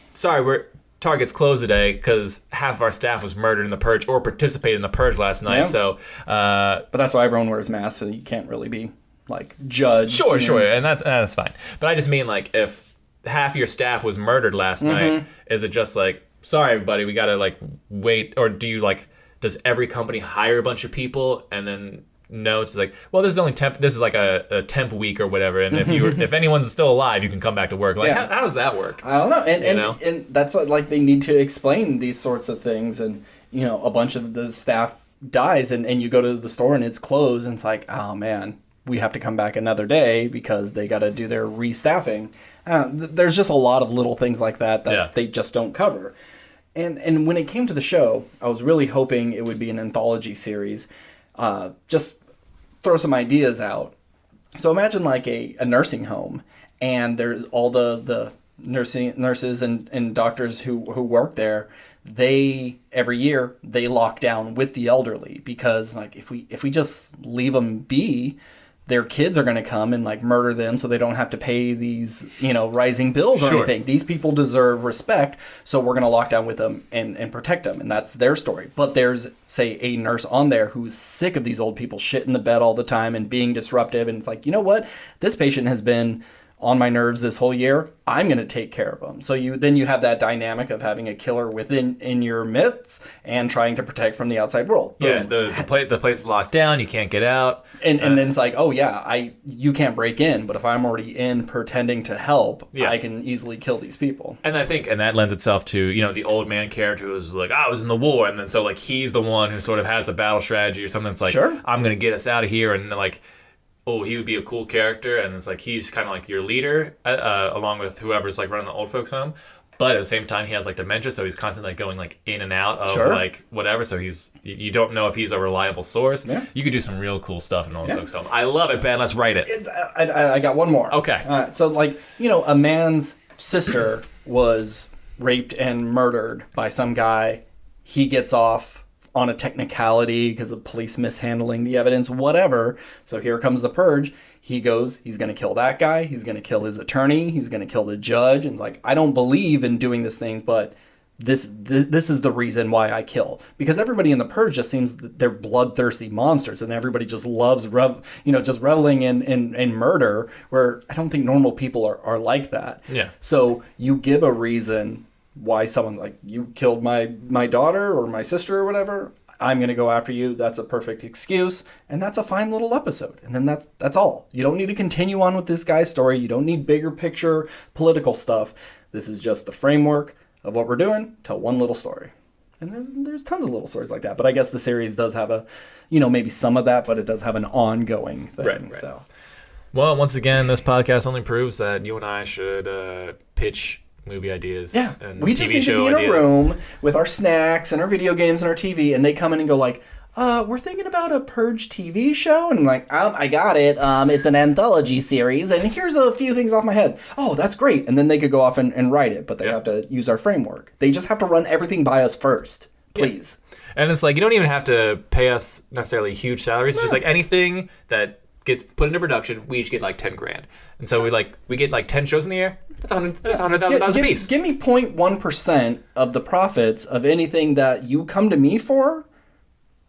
Target's closed today because half of our staff was murdered in the Purge or participated in the Purge last night. Yeah. So, but that's why everyone wears masks, so you can't really be, like, judged. Sure, and that's fine. But I just mean, like, if half your staff was murdered last night, is it just like, sorry, everybody, we gotta, like, wait? Or do you, like, does every company hire a bunch of people and then notes. It's like, well, this is only temp. This is like a temp week or whatever. And if anyone's still alive, you can come back to work. Like, how does that work? I don't know. And that's what, like, they need to explain these sorts of things. And, you know, a bunch of the staff dies and you go to the store and it's closed and it's like, oh man, we have to come back another day because they got to do their restaffing. There's just a lot of little things like that they just don't cover. And when it came to the show, I was really hoping it would be an anthology series. Just throw some ideas out. So imagine like a nursing home, and there's all the nurses and doctors who work there. They every year they lock down with the elderly because like if we just leave them be, their kids are going to come and like murder them so they don't have to pay these, you know, rising bills or anything. These people deserve respect, so we're going to lock down with them and protect them, and that's their story. But there's, say, a nurse on there who's sick of these old people shitting the bed all the time and being disruptive, and it's like, you know what? This patient has been on my nerves this whole year. I'm going to take care of them. So you have that dynamic of having a killer in your midst and trying to protect from the outside world. Yeah, the place is locked down. You can't get out. And then it's like, oh yeah, you can't break in, but if I'm already in pretending to help, I can easily kill these people. And I think, and that lends itself to, you know, the old man character who's like, I was in the war, and then so like he's the one who sort of has the battle strategy or something. It's like, I'm going to get us out of here, and like, oh, he would be a cool character, and it's like he's kind of like your leader, along with whoever's like running the old folks home. But at the same time, he has like dementia, so he's constantly like going like in and out of like whatever. So you don't know if he's a reliable source. Yeah. You could do some real cool stuff in old folks home. I love it, Ben. Let's write it. I got one more. Okay. So like, you know, a man's sister was raped and murdered by some guy. He gets off on a technicality because of police mishandling the evidence, whatever. So here comes the purge. He goes, he's going to kill that guy. He's going to kill his attorney. He's going to kill the judge. And like, I don't believe in doing this thing, but this is the reason why I kill. Because everybody in the purge just seems that they're bloodthirsty monsters, and everybody just loves just reveling in murder, where I don't think normal people are like that. Yeah. So you give a reason why someone like, you killed my daughter or my sister or whatever, I'm going to go after you. That's a perfect excuse, and that's a fine little episode. And then that's all. You don't need to continue on with this guy's story. You don't need bigger picture political stuff. This is just the framework of what we're doing. Tell one little story. And there's tons of little stories like that. But I guess the series does have a, you know, maybe some of that, but it does have an ongoing thing. Right. So, well, once again, this podcast only proves that you and I should pitch movie ideas and we TV just need show to be in ideas. a room with our snacks and our video games and our TV, and they come in and go like, we're thinking about a Purge TV show. And I'm like, I got it. It's an anthology series, and here's a few things off my head. Oh, that's great. And then they could go off and write it, but they have to use our framework. They just have to run everything by us first, please. Yeah. And it's like, you don't even have to pay us necessarily huge salaries. It's just like anything that gets put into production, we each get like $10,000. And so we get like 10 shows in the year. That's $100,000 a piece. Give me 0.1% of the profits of anything that you come to me for,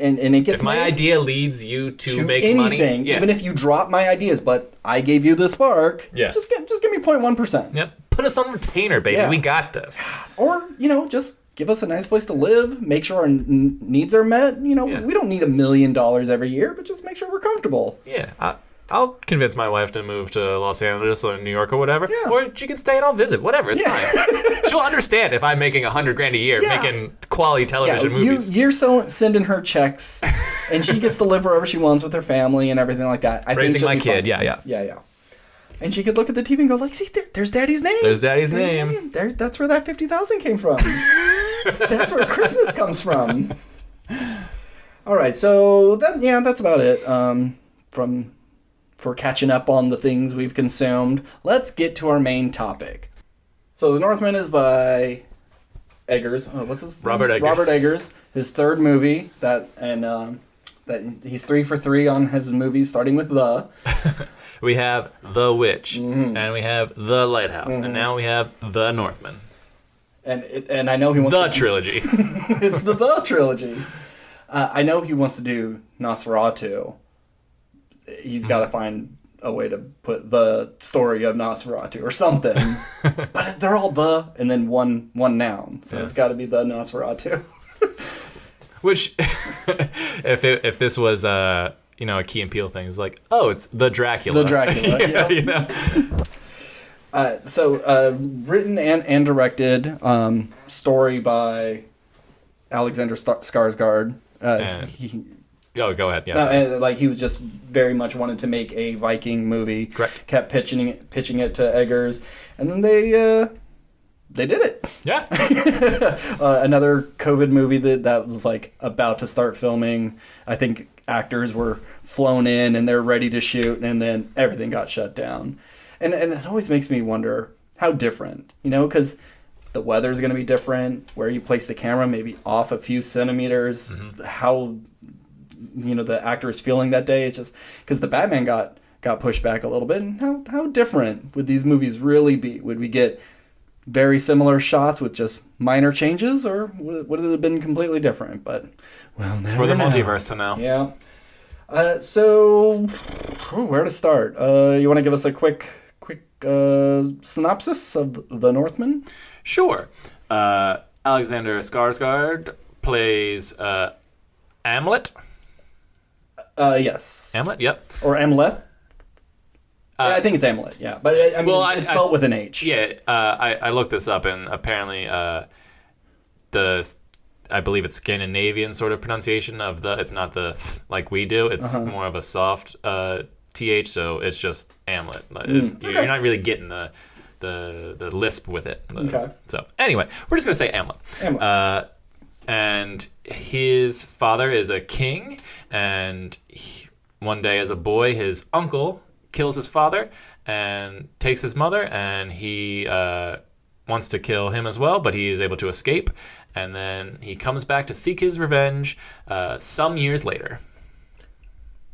and it gets. If my idea leads you to make anything, money, even if you drop my ideas, but I gave you the spark. Yeah. Just give me 0.1%. Yep. Put us on retainer, baby. Yeah. We got this. Or just give us a nice place to live. Make sure our needs are met. We don't need $1 million every year, but just make sure we're comfortable. Yeah. I'll convince my wife to move to Los Angeles or New York or whatever, or she can stay and I'll visit. Whatever, it's fine. She'll understand if I'm making $100,000 a year making quality television movies. You're sending her checks, and she gets to live wherever she wants with her family and everything like that. Raising my kid, yeah. And she could look at the TV and go like, "See, there's Daddy's name. There's Daddy's name. That's where that $50,000 came from. That's where Christmas comes from." All right, so that's about it. For catching up on the things we've consumed, let's get to our main topic. So The Northman is by Eggers. What's his name? Robert Eggers. Robert Eggers. His third movie that he's 3 for 3 on his movies, starting with The. We have The Witch, and we have The Lighthouse, and now we have The Northman. And I know he wants The trilogy. It's the trilogy. I know he wants to do Nosferatu. He's got to find a way to put the story of Nosferatu or something. But they're all the and then one noun. So it's got to be the Nosferatu. Which, if this was a Key and Peele thing. It's like, oh, it's the Dracula. The Dracula. Yeah, you know? Written and directed, story by Alexander Skarsgård. Go ahead. Yeah. He was just very much wanted to make a Viking movie. Correct. Kept pitching it to Eggers, and then they did it. Yeah. Another COVID movie that was like about to start filming. I think actors were flown in and they're ready to shoot, and then everything got shut down. And it always makes me wonder how different, because the weather's going to be different, where you place the camera maybe off a few centimeters, how the actor is feeling that day. It's just because the Batman got pushed back a little bit. And how different would these movies really be? Would we get very similar shots with just minor changes, or would it have been completely different? But it's for the multiverse to know. Yeah. So where to start? You want to give us a quick synopsis of the Northman? Sure. Alexander Skarsgård plays Hamlet. Yes. Hamlet. Yep. Or Amleth. Yeah, I think it's Hamlet. Yeah, but it's spelled with an H. Yeah. I looked this up, and apparently I believe it's Scandinavian sort of pronunciation of it's not the like we do. It's more of a soft th, so it's just Hamlet. You're not really getting the lisp with it. Okay. So anyway, we're just gonna say Hamlet. And his father is a king, and one day as a boy, his uncle kills his father and takes his mother, and he wants to kill him as well, but he is able to escape, and then he comes back to seek his revenge some years later.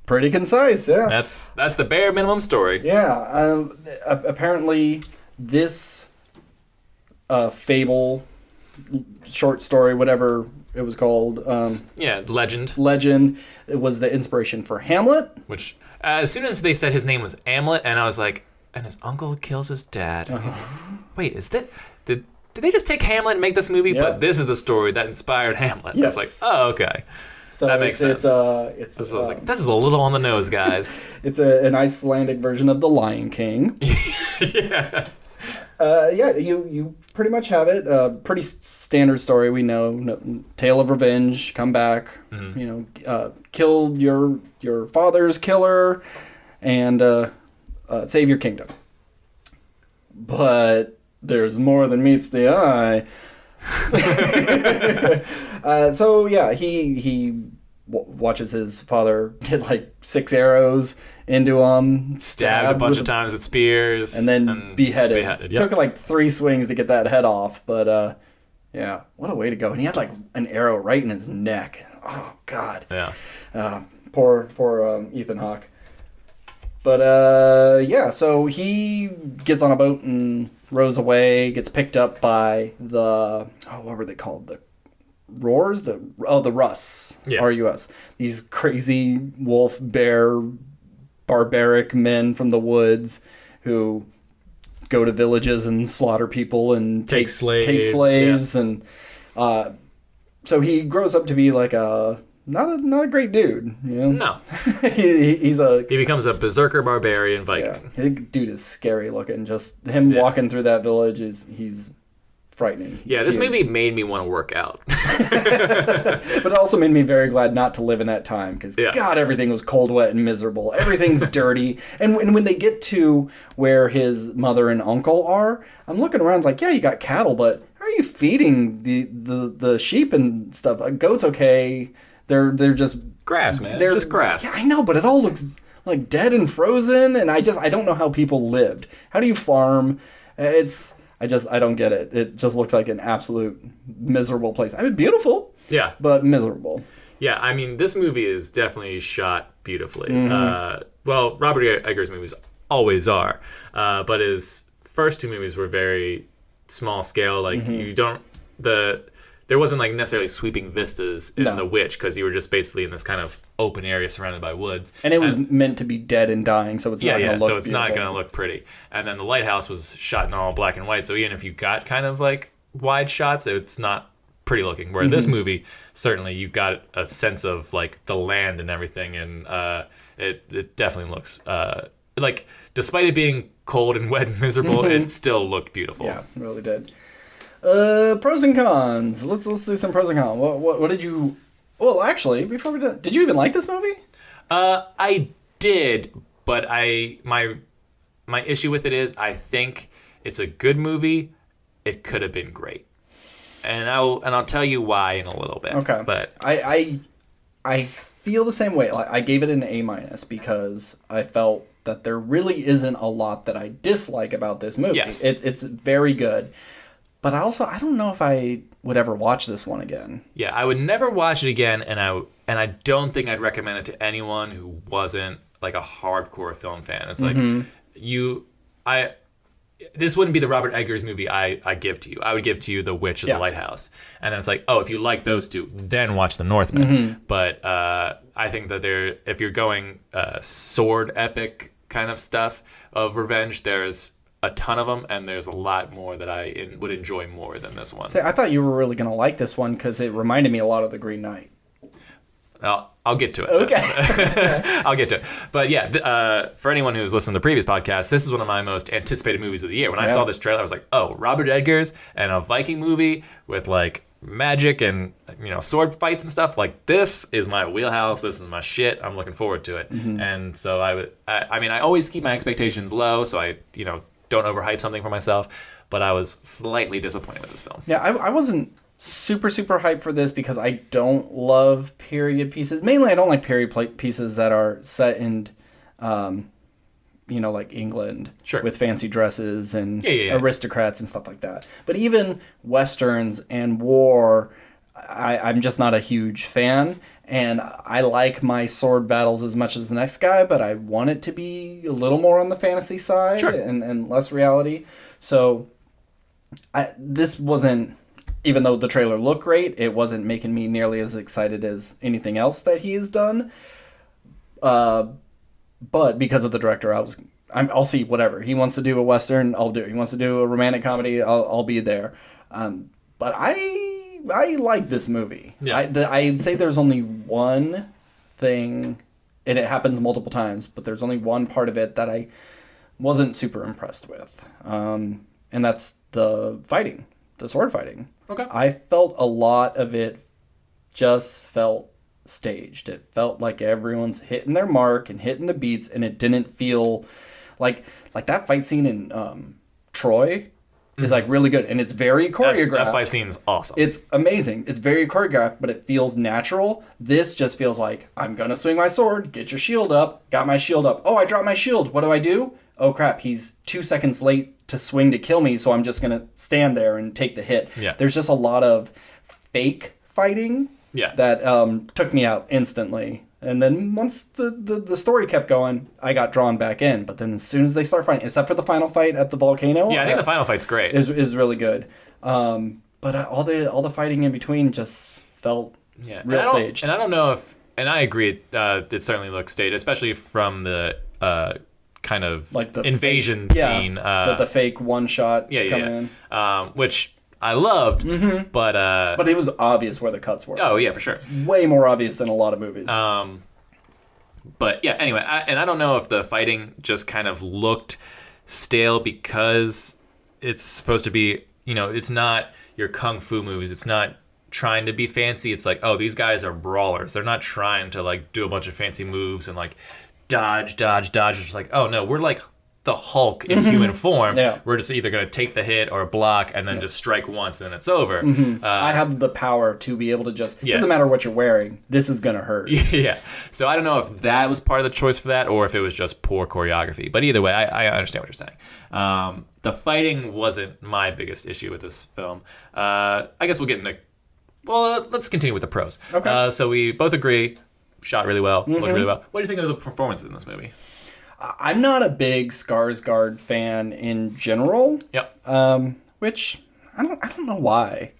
Pretty concise, yeah. That's the bare minimum story. Yeah. Apparently, this fable, short story, whatever it was called. Legend. It was the inspiration for Hamlet. Which, as soon as they said his name was Hamlet, and I was like, and his uncle kills his dad. Wait, is that... Did they just take Hamlet and make this movie? Yeah. But this is the story that inspired Hamlet. Yes. I was like, oh, okay. So that makes sense. This is a little on the nose, guys. It's an Icelandic version of The Lion King. Yeah. You pretty much have it. Pretty standard story. We know, tale of revenge. Come back. Kill your father's killer, and save your kingdom. But there's more than meets the eye. He watches his father get like 6 arrows into him, stabbed a bunch of times with spears, and then beheaded. Yep. Took like 3 swings to get that head off, but what a way to go! And he had like an arrow right in his neck. Oh God. Yeah. Poor Ethan Hawke. But so he gets on a boat and rows away, gets picked up by what were they called? The Roars? The Russ. Yeah. R-U-S. These crazy wolf, bear, barbaric men from the woods who go to villages and slaughter people and take slaves. Yeah. And so he grows up to be like not a great dude, No. he becomes a berserker barbarian Viking. Yeah. Dude is scary looking. Just him walking through that village he's frightening. Yeah, this movie made me want to work out. But it also made me very glad not to live in that time because God, everything was cold, wet, and miserable. Everything's dirty. And when they get to where his mother and uncle are, I'm looking around like, yeah, you got cattle, but how are you feeding the sheep and stuff? A goat's okay. They're just grass, man. They're just grass. Yeah, I know, but it all looks like dead and frozen, and I don't know how people lived. How do you farm? I don't get it. It just looks like an absolute miserable place. I mean, beautiful. Yeah. But miserable. Yeah, I mean, this movie is definitely shot beautifully. Mm-hmm. Robert Eggers' movies always are, but his first 2 movies were very small scale. Like there wasn't like necessarily sweeping vistas in The Witch because you were just basically in this kind of open area surrounded by woods. And it was meant to be dead and dying, so it's not going to look so it's not going to look pretty. And then The Lighthouse was shot in all black and white, so even if you got kind of like wide shots, it's not pretty looking. Where this movie, certainly you got a sense of like the land and everything, and it definitely looks like, despite it being cold and wet and miserable, it still looked beautiful. Yeah, it really did. Pros and cons. Let's do some pros and cons. What did you? Well, actually, before we did you even like this movie? I did, but my issue with it is I think it's a good movie. It could have been great, and I'll tell you why in a little bit. Okay, but I feel the same way. Like, I gave it an A- because I felt that there really isn't a lot that I dislike about this movie. Yes. It's very good. But I don't know if I would ever watch this one again. Yeah, I would never watch it again, and I don't think I'd recommend it to anyone who wasn't like a hardcore film fan. It's like this wouldn't be the Robert Eggers movie I give to you. I would give to you The Witch of the Lighthouse. And then it's like, oh, if you like those two, then watch The Northman. But I think that if you're going sword epic kind of stuff of revenge, there's a ton of them, and there's a lot more that I would enjoy more than this one. See, I thought you were really going to like this one because it reminded me a lot of The Green Knight. I'll get to it. Okay. I'll get to it. But yeah, for anyone who's listened to the previous podcast, this is one of my most anticipated movies of the year. When I saw this trailer, I was like, oh, Robert Eggers and a Viking movie with like magic and, you know, sword fights and stuff. Like, this is my wheelhouse. This is my shit. I'm looking forward to it. And so I always keep my expectations low, so I, you know, don't overhype something for myself. But I was slightly disappointed with this film. Yeah, I wasn't super hyped for this because I don't love period pieces. Mainly, I don't like period pieces that are set in, you know, like England with fancy dresses and aristocrats and stuff like that. But even westerns and war, I'm just not a huge fan. And I like my sword battles as much as the next guy, but I want it to be a little more on the fantasy side and less reality. So this wasn't, even though the trailer looked great, it wasn't making me nearly as excited as anything else that he has done. But because of the director, I'll see whatever. He wants to do a Western, I'll do it. He wants to do a romantic comedy, I'll be there. But I like this movie. Yeah. I'd say there's only one thing, and it happens multiple times, but there's only one part of it that I wasn't super impressed with. And that's the fighting, the sword fighting. Okay. I felt a lot of it just felt staged. It felt like everyone's hitting their mark and hitting the beats, and it didn't feel like that fight scene in Troy is like really good, and it's very choreographed. That fight scene is awesome. It's amazing. It's very choreographed, but it feels natural. This just feels like, I'm gonna swing my sword, get your shield up, got my shield up. Oh, I dropped my shield. What do? Oh crap, he's 2 seconds late to swing to kill me, so I'm just gonna stand there and take the hit. Yeah. There's just a lot of fake fighting that took me out instantly. And then once the story kept going, I got drawn back in. But then as soon as they start fighting, except for the final fight at the volcano, I think the final fight's great. Is really good. But all the fighting in between just felt real staged. And I don't know if, and I agree, it certainly looks staged, especially from the kind of like the invasion scene. The fake one shot coming in. Which I loved, but it was obvious where the cuts were. Oh yeah, for sure. Way more obvious than a lot of movies. But yeah, anyway, I don't know if the fighting just kind of looked stale because it's supposed to be, you know, it's not your kung fu movies. It's not trying to be fancy. It's like, oh, these guys are brawlers. They're not trying to like do a bunch of fancy moves and like dodge. It's just like, oh no, we're like the Hulk in human form. Yeah. We're just either going to take the hit or block and then just strike once and then it's over. I have the power to be able to just, it doesn't matter what you're wearing, this is going to hurt. Yeah. So I don't know if that was part of the choice for that or if it was just poor choreography. But either way, I understand what you're saying. The fighting wasn't my biggest issue with this film. I guess we'll get into, let's continue with the pros. Okay. So we both agree, shot really well, looked really well. What do you think of the performances in this movie? I'm not a big Skarsgård fan in general. Yep. Which I don't know why.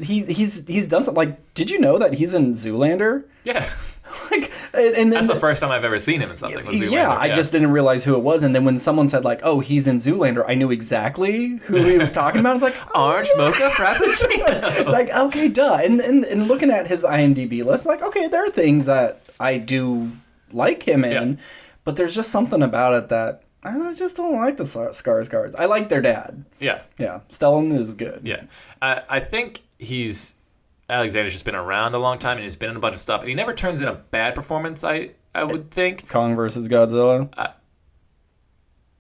He's done something. Like, did you know that he's in Zoolander? Yeah. Like, And then, that's the first time I've ever seen him in something. Was Zoolander. Yeah, I just didn't realize who it was. And then when someone said, like, oh, he's in Zoolander, I knew exactly who he was talking about. I was like, Orange Mocha Frappuccino. like, okay, duh. And looking at his IMDb list, like, okay, there are things that I do like him in, but there's just something about it that I just don't like the Skarsgårds. I like their dad. Yeah. Yeah. Stellan is good. Yeah. I think Alexander's just been around a long time, and he's been in a bunch of stuff, and he never turns in a bad performance, I would think. Kong versus Godzilla.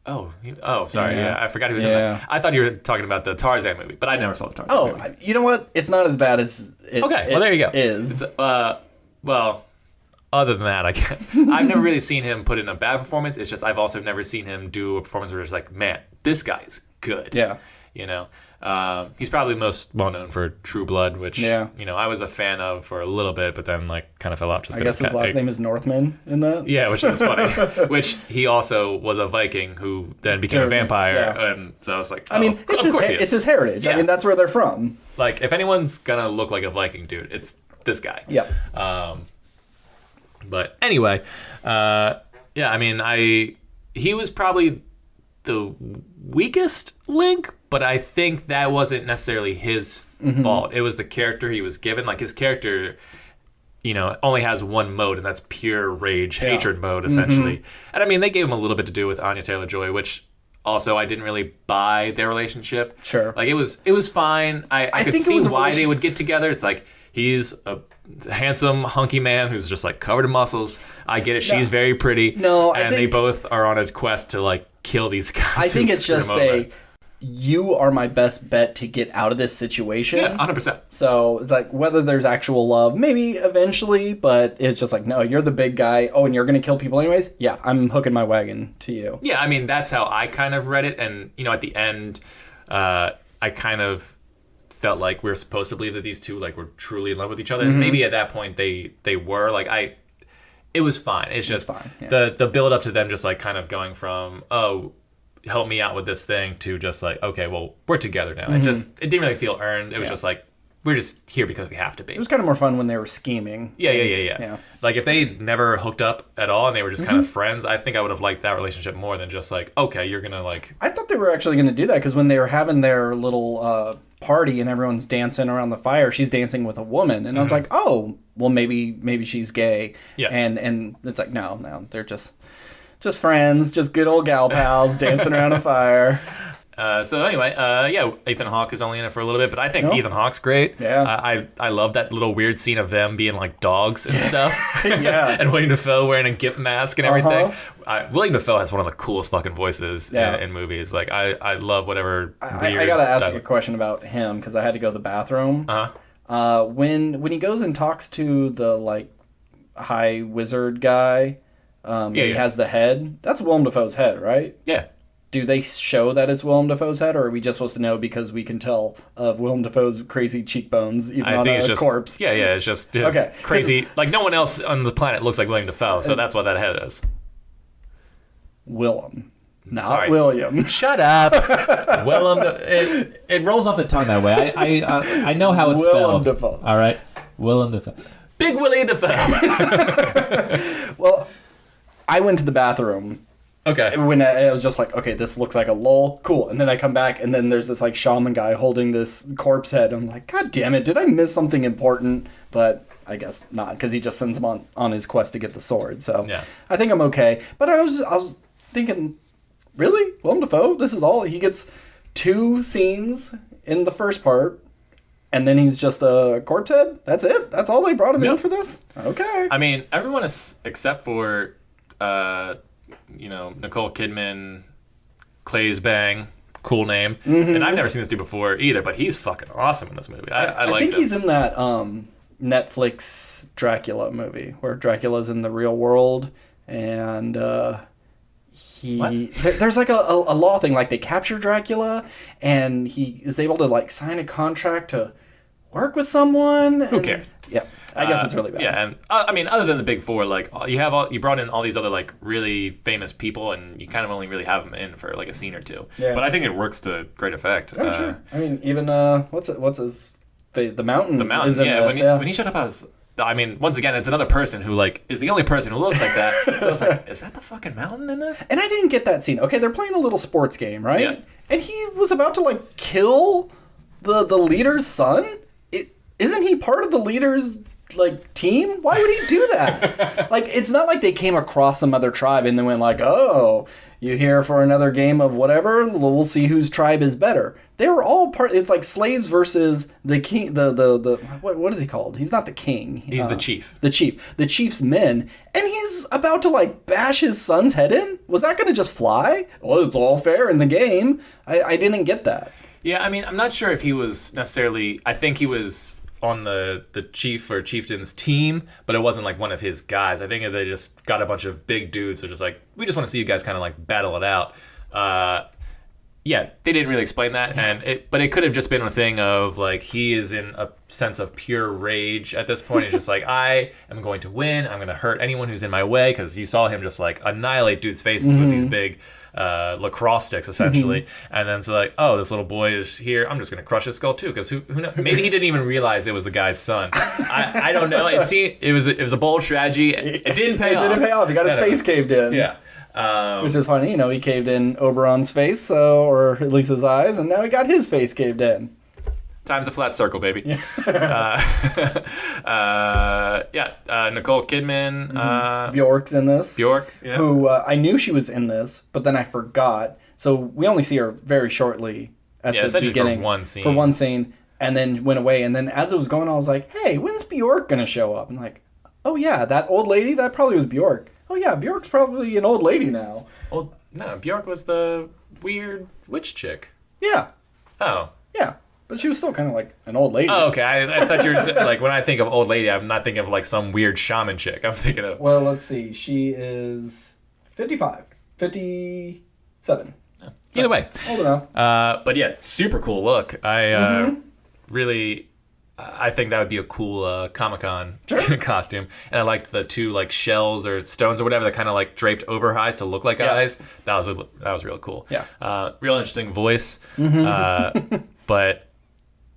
Sorry. Yeah. I forgot he was in that. I thought you were talking about the Tarzan movie, but I never saw the Tarzan movie. You know what? It's not as bad as it well, there you go. Is. Well, other than that, I guess. I've never really seen him put in a bad performance. It's just I've also never seen him do a performance where it's like, man, this guy's good. Yeah. You know? He's probably most well known for True Blood, which I was a fan of for a little bit, but then kind of fell off. I guess his last name is Northman in that. Yeah, which is funny. Which he also was a Viking who then became a vampire, and so I was like, it's his heritage. Yeah. I mean, that's where they're from. Like, if anyone's gonna look like a Viking dude, it's this guy. Yeah. But anyway, I mean, he was probably the weakest link, but I think that wasn't necessarily his fault. It was the character he was given. Like, his character, only has one mode, and that's pure rage, hatred mode, essentially. And I mean, they gave him a little bit to do with Anya Taylor-Joy, which also I didn't really buy their relationship. Sure. Like, it was fine. I could see why they would get together. It's like, he's a handsome, hunky man who's just covered in muscles. I get it. She's very pretty. And they both are on a quest to kill these guys. I think it's just you are my best bet to get out of this situation. Yeah, 100%. So it's like, whether there's actual love, maybe eventually, but it's just like, no, you're the big guy. Oh, and you're going to kill people anyways? Yeah, I'm hooking my wagon to you. Yeah, I mean, that's how I kind of read it. And, at the end, I kind of felt like we were supposed to believe that these two were truly in love with each other. And maybe at that point they were. It was fine. It's just fine. Yeah. The build up to them just kind of going from, oh, help me out with this thing, to just okay, well, we're together now. It didn't really feel earned. It was just we're just here because we have to be. It was kind of more fun when they were scheming. Yeah. If they never hooked up at all and they were just kind of friends, I think I would have liked that relationship more than just okay, you're gonna I thought they were actually gonna do that, because when they were having their little party and everyone's dancing around the fire, she's dancing with a woman, and I was like, oh, well, maybe she's gay. Yeah. And it's like, no, they're just friends, just good old gal pals dancing around a fire. So anyway, Ethan Hawke is only in it for a little bit, but I think Ethan Hawke's great. Yeah. I love that little weird scene of them being like dogs and stuff. Yeah. And William Dafoe wearing a gimp mask and everything. William Dafoe has one of the coolest fucking voices in movies. I love whatever weird... I gotta ask a question about him, because I had to go to the bathroom. When he goes and talks to the, high wizard guy, he has the head, that's Willem Dafoe's head, right? Yeah. Do they show that it's Willem Dafoe's head, or are we just supposed to know because we can tell of Willem Dafoe's crazy cheekbones even on a corpse? Yeah, it's just crazy. No one else on the planet looks like William Dafoe, so that's what that head is. Willem. Not William. Shut up. Willem. It rolls off the tongue that way. I know how it's spelled. Willem Dafoe. All right. Willem Dafoe. Big Willie Dafoe. Well, I went to the bathroom. Okay. When it was just okay, this looks like a lull. Cool. And then I come back, and then there's this shaman guy holding this corpse head. I'm like, God damn it, did I miss something important? But I guess not, because he just sends him on his quest to get the sword. So I think I'm okay. But I was thinking, really? Willem Dafoe? This is all? He gets 2 scenes in the first part, and then he's just a corpse head? That's it? That's all they brought him in for this? Okay. I mean, everyone is, except for... Nicole Kidman, Clay's Bang, cool name. And I've never seen this dude before either, but he's fucking awesome in this movie. I think he's in that Netflix Dracula movie, where Dracula's in the real world, and there's a law thing, they capture Dracula, and he is able to sign a contract to work with someone. Who cares? Yeah. I guess it's really bad. Yeah, and I mean, other than the big four, you brought in all these other really famous people, and you kind of only really have them in for a scene or two. Yeah. But I think it works to great effect. Oh, sure. I mean, even what's his face? The Mountain. The Mountain. Is in this, when he showed up as I mean, once again, it's another person who like is the only person who looks like that. So I was like, is that the fucking mountain in this? And I didn't get that scene. Okay, they're playing a little sports game, right? Yeah. And he was about to like kill the leader's son. Isn't he part of the leader's like team? Why would he do that? Like, it's not like they came across some other tribe and then went like, oh, you here for another game of whatever? We'll see whose tribe is better. They were all part. It's like slaves versus the king. The what is he called? He's not the king. He's the chief. The chief. The chief's men, and he's about to like bash his son's head in. Was that going to just fly? Well, it's all fair in the game. I didn't get that. Yeah, I mean, I'm not sure if he was necessarily. I think he was on the chief or chieftain's team, but it wasn't like one of his guys. I think they just got a bunch of big dudes who are just like, we just want to see you guys kind of like battle it out. Yeah, they didn't really explain that, but it could have just been a thing of like he is in a sense of pure rage at this point. It's just like, I am going to win. I'm going to hurt anyone who's in my way, because you saw him just like annihilate dudes' faces with these big lacrosse sticks essentially, and then so like, oh, this little boy is here. I'm just going to crush his skull too, because who knows? Maybe he didn't even realize it was the guy's son. I don't know. It was a bold strategy. It didn't pay off. It didn't pay off. He got his face caved in. Yeah. Which is funny, he caved in Oberon's face, or at least his eyes, and now he got his face caved in. Time's a flat circle, baby. Yeah. Nicole Kidman. Bjork's in this. Bjork, yeah. Who I knew she was in this, but then I forgot. So we only see her very shortly at the beginning. For one scene, and then went away. And then as it was going on, I was like, hey, when's Bjork going to show up? And like, oh yeah, that old lady, that probably was Bjork. Oh yeah, Bjork's probably an old lady now. Well, no, Bjork was the weird witch chick. Yeah. Oh. Yeah, but she was still kind of like an old lady. Oh, okay. I thought you were like, when I think of old lady, I'm not thinking of like some weird shaman chick. I'm thinking of. Well, let's see. She is 55, 57. Either way. Old enough. But yeah, super cool look. Really. I think that would be a cool Comic-Con costume. And I liked the two like shells or stones or whatever that kind of like draped over her eyes to look like eyes. That was real cool. Yeah. Real interesting voice. But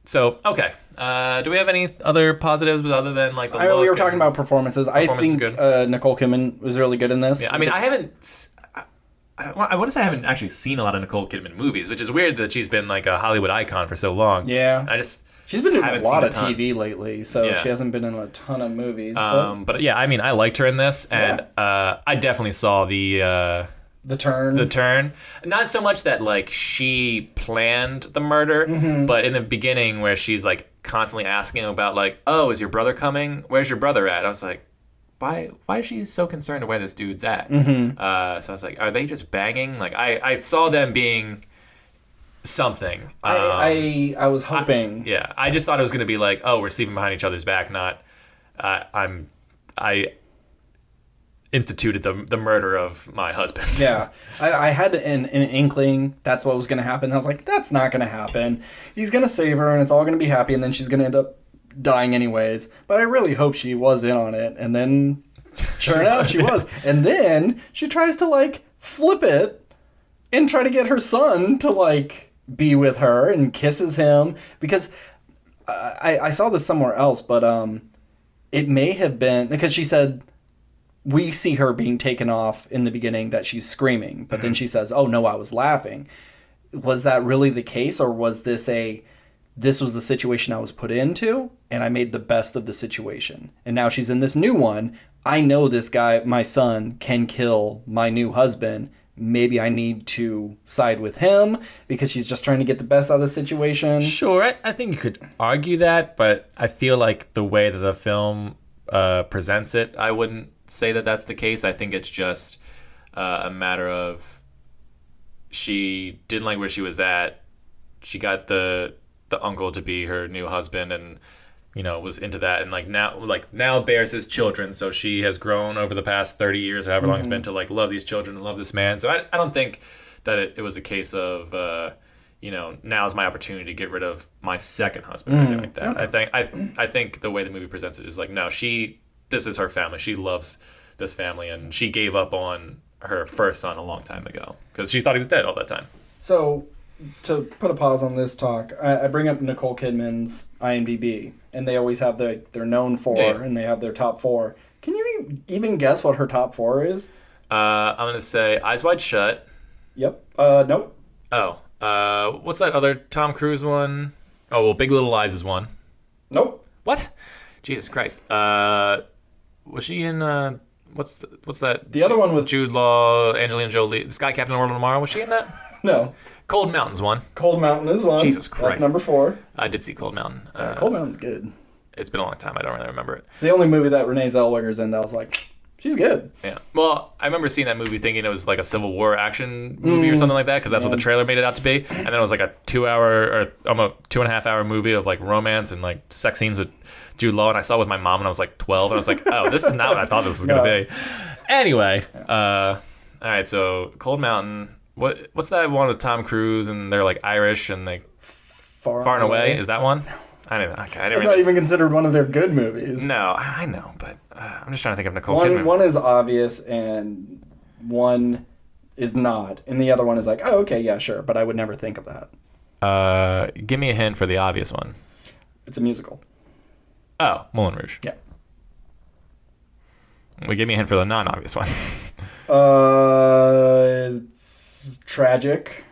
so okay. Do we have any other positives other than like the look? We were talking about performances. I think Nicole Kidman was really good in this. Yeah. I mean, I want to say I haven't actually seen a lot of Nicole Kidman movies, which is weird that she's been like a Hollywood icon for so long. Yeah. She's been in a lot of TV lately, so she hasn't been in a ton of movies. But yeah, I mean, I liked her in this, and I definitely saw the turn. The turn. Not so much that like she planned the murder, but in the beginning where she's like constantly asking about like, oh, is your brother coming? Where's your brother at? I was like, why is she so concerned where this dude's at? So I was like, are they just banging? Like I saw them being something. I was hoping. I just thought it was going to be like, oh, we're sleeping behind each other's back, not I instituted the murder of my husband. Yeah. I had an inkling that's what was going to happen. I was like, that's not going to happen. He's going to save her and it's all going to be happy, and then she's going to end up dying anyways. But I really hope she was in on it, and then sure enough she was. And then she tries to like flip it and try to get her son to like be with her and kisses him, because I saw this somewhere else, but it may have been because she said we see her being taken off in the beginning that she's screaming, but then she says, oh no, I was laughing. Was that really the case, or was this was the situation I was put into and I made the best of the situation, and now she's in this new one. I know this guy, my son, can kill my new husband. Maybe I need to side with him because she's just trying to get the best out of the situation. Sure, I think you could argue that, but I feel like the way that the film presents it, I wouldn't say that that's the case. I think it's just a matter of she didn't like where she was at. She got the uncle to be her new husband, and was into that, and now bears his children. So she has grown over the past 30 years, however long it's been, to like love these children and love this man. So I don't think that it was a case of now's my opportunity to get rid of my second husband or anything like that. Okay. I think the way the movie presents it is like, no, this is her family. She loves this family, and she gave up on her first son a long time ago because she thought he was dead all that time. So to put a pause on this talk, I bring up Nicole Kidman's IMDb. and they always have they're known for, and they have their top 4. Can you even guess what her top 4 is? I'm gonna say Eyes Wide Shut. Yep. Nope. Oh. What's that other Tom Cruise one? Oh, well, Big Little Lies is one. Nope. What? Jesus Christ. Was she in what's that? The other one with Jude Law, Angelina Jolie, Sky Captain World Tomorrow. Was she in that? No. Cold Mountain's one. Cold Mountain is one. Jesus Christ. That's number 4. I did see Cold Mountain. Cold Mountain's good. It's been a long time. I don't really remember it. It's the only movie that Renee Zellweger's in that I was like, she's good. Yeah. Well, I remember seeing that movie thinking it was like a Civil War action movie or something like that, because that's what the trailer made it out to be. And then it was like a 2.5 hour movie of like romance and like sex scenes with Jude Law. And I saw it with my mom when I was like 12. And I was like, oh, this is not what I thought this was going to be. Anyway. All right. So Cold Mountain. What's that one with Tom Cruise and they're like Irish and they Far and Away? Is that one? I didn't. Okay, it's not even considered one of their good movies. No, I know, but I'm just trying to think of Nicole Kidman. One is obvious and one is not, and the other one is like, oh, okay, yeah, sure, but I would never think of that. Give me a hint for the obvious one. It's a musical. Oh, Moulin Rouge. Yeah. Well, give me a hint for the non-obvious one. It's tragic.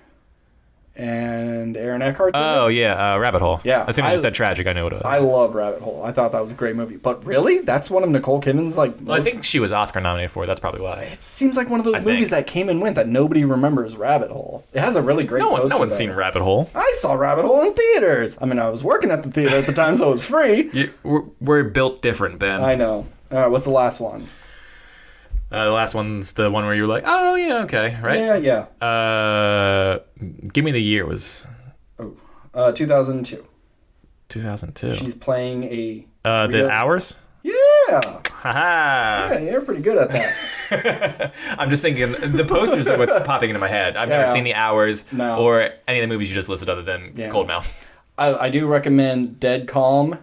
And Aaron Eckhart's in Oh, it. yeah, Rabbit Hole. Yeah. As soon as you said tragic, I knew what it was. I love Rabbit Hole. I thought that was a great movie. But really? That's one of Nicole Kidman's, like, Well, I think she was Oscar nominated for it. That's probably why. It seems like one of those movies that came and went that nobody remembers, Rabbit Hole. It has a really great poster. No one's seen Rabbit Hole. I saw Rabbit Hole in theaters. I mean, I was working at the theater at the time, so it was free. We're built different, Ben. I know. All right, what's the last one? The last one's the one where you were like, oh, yeah, okay, right? Yeah. Give me the year was... 2002. 2002. She's playing a... The Hours? Yeah. Haha. Yeah, you're pretty good at that. I'm just thinking, the posters are what's popping into my head. I've never seen The Hours or any of the movies you just listed other than Cold Mountain. I do recommend Dead Calm,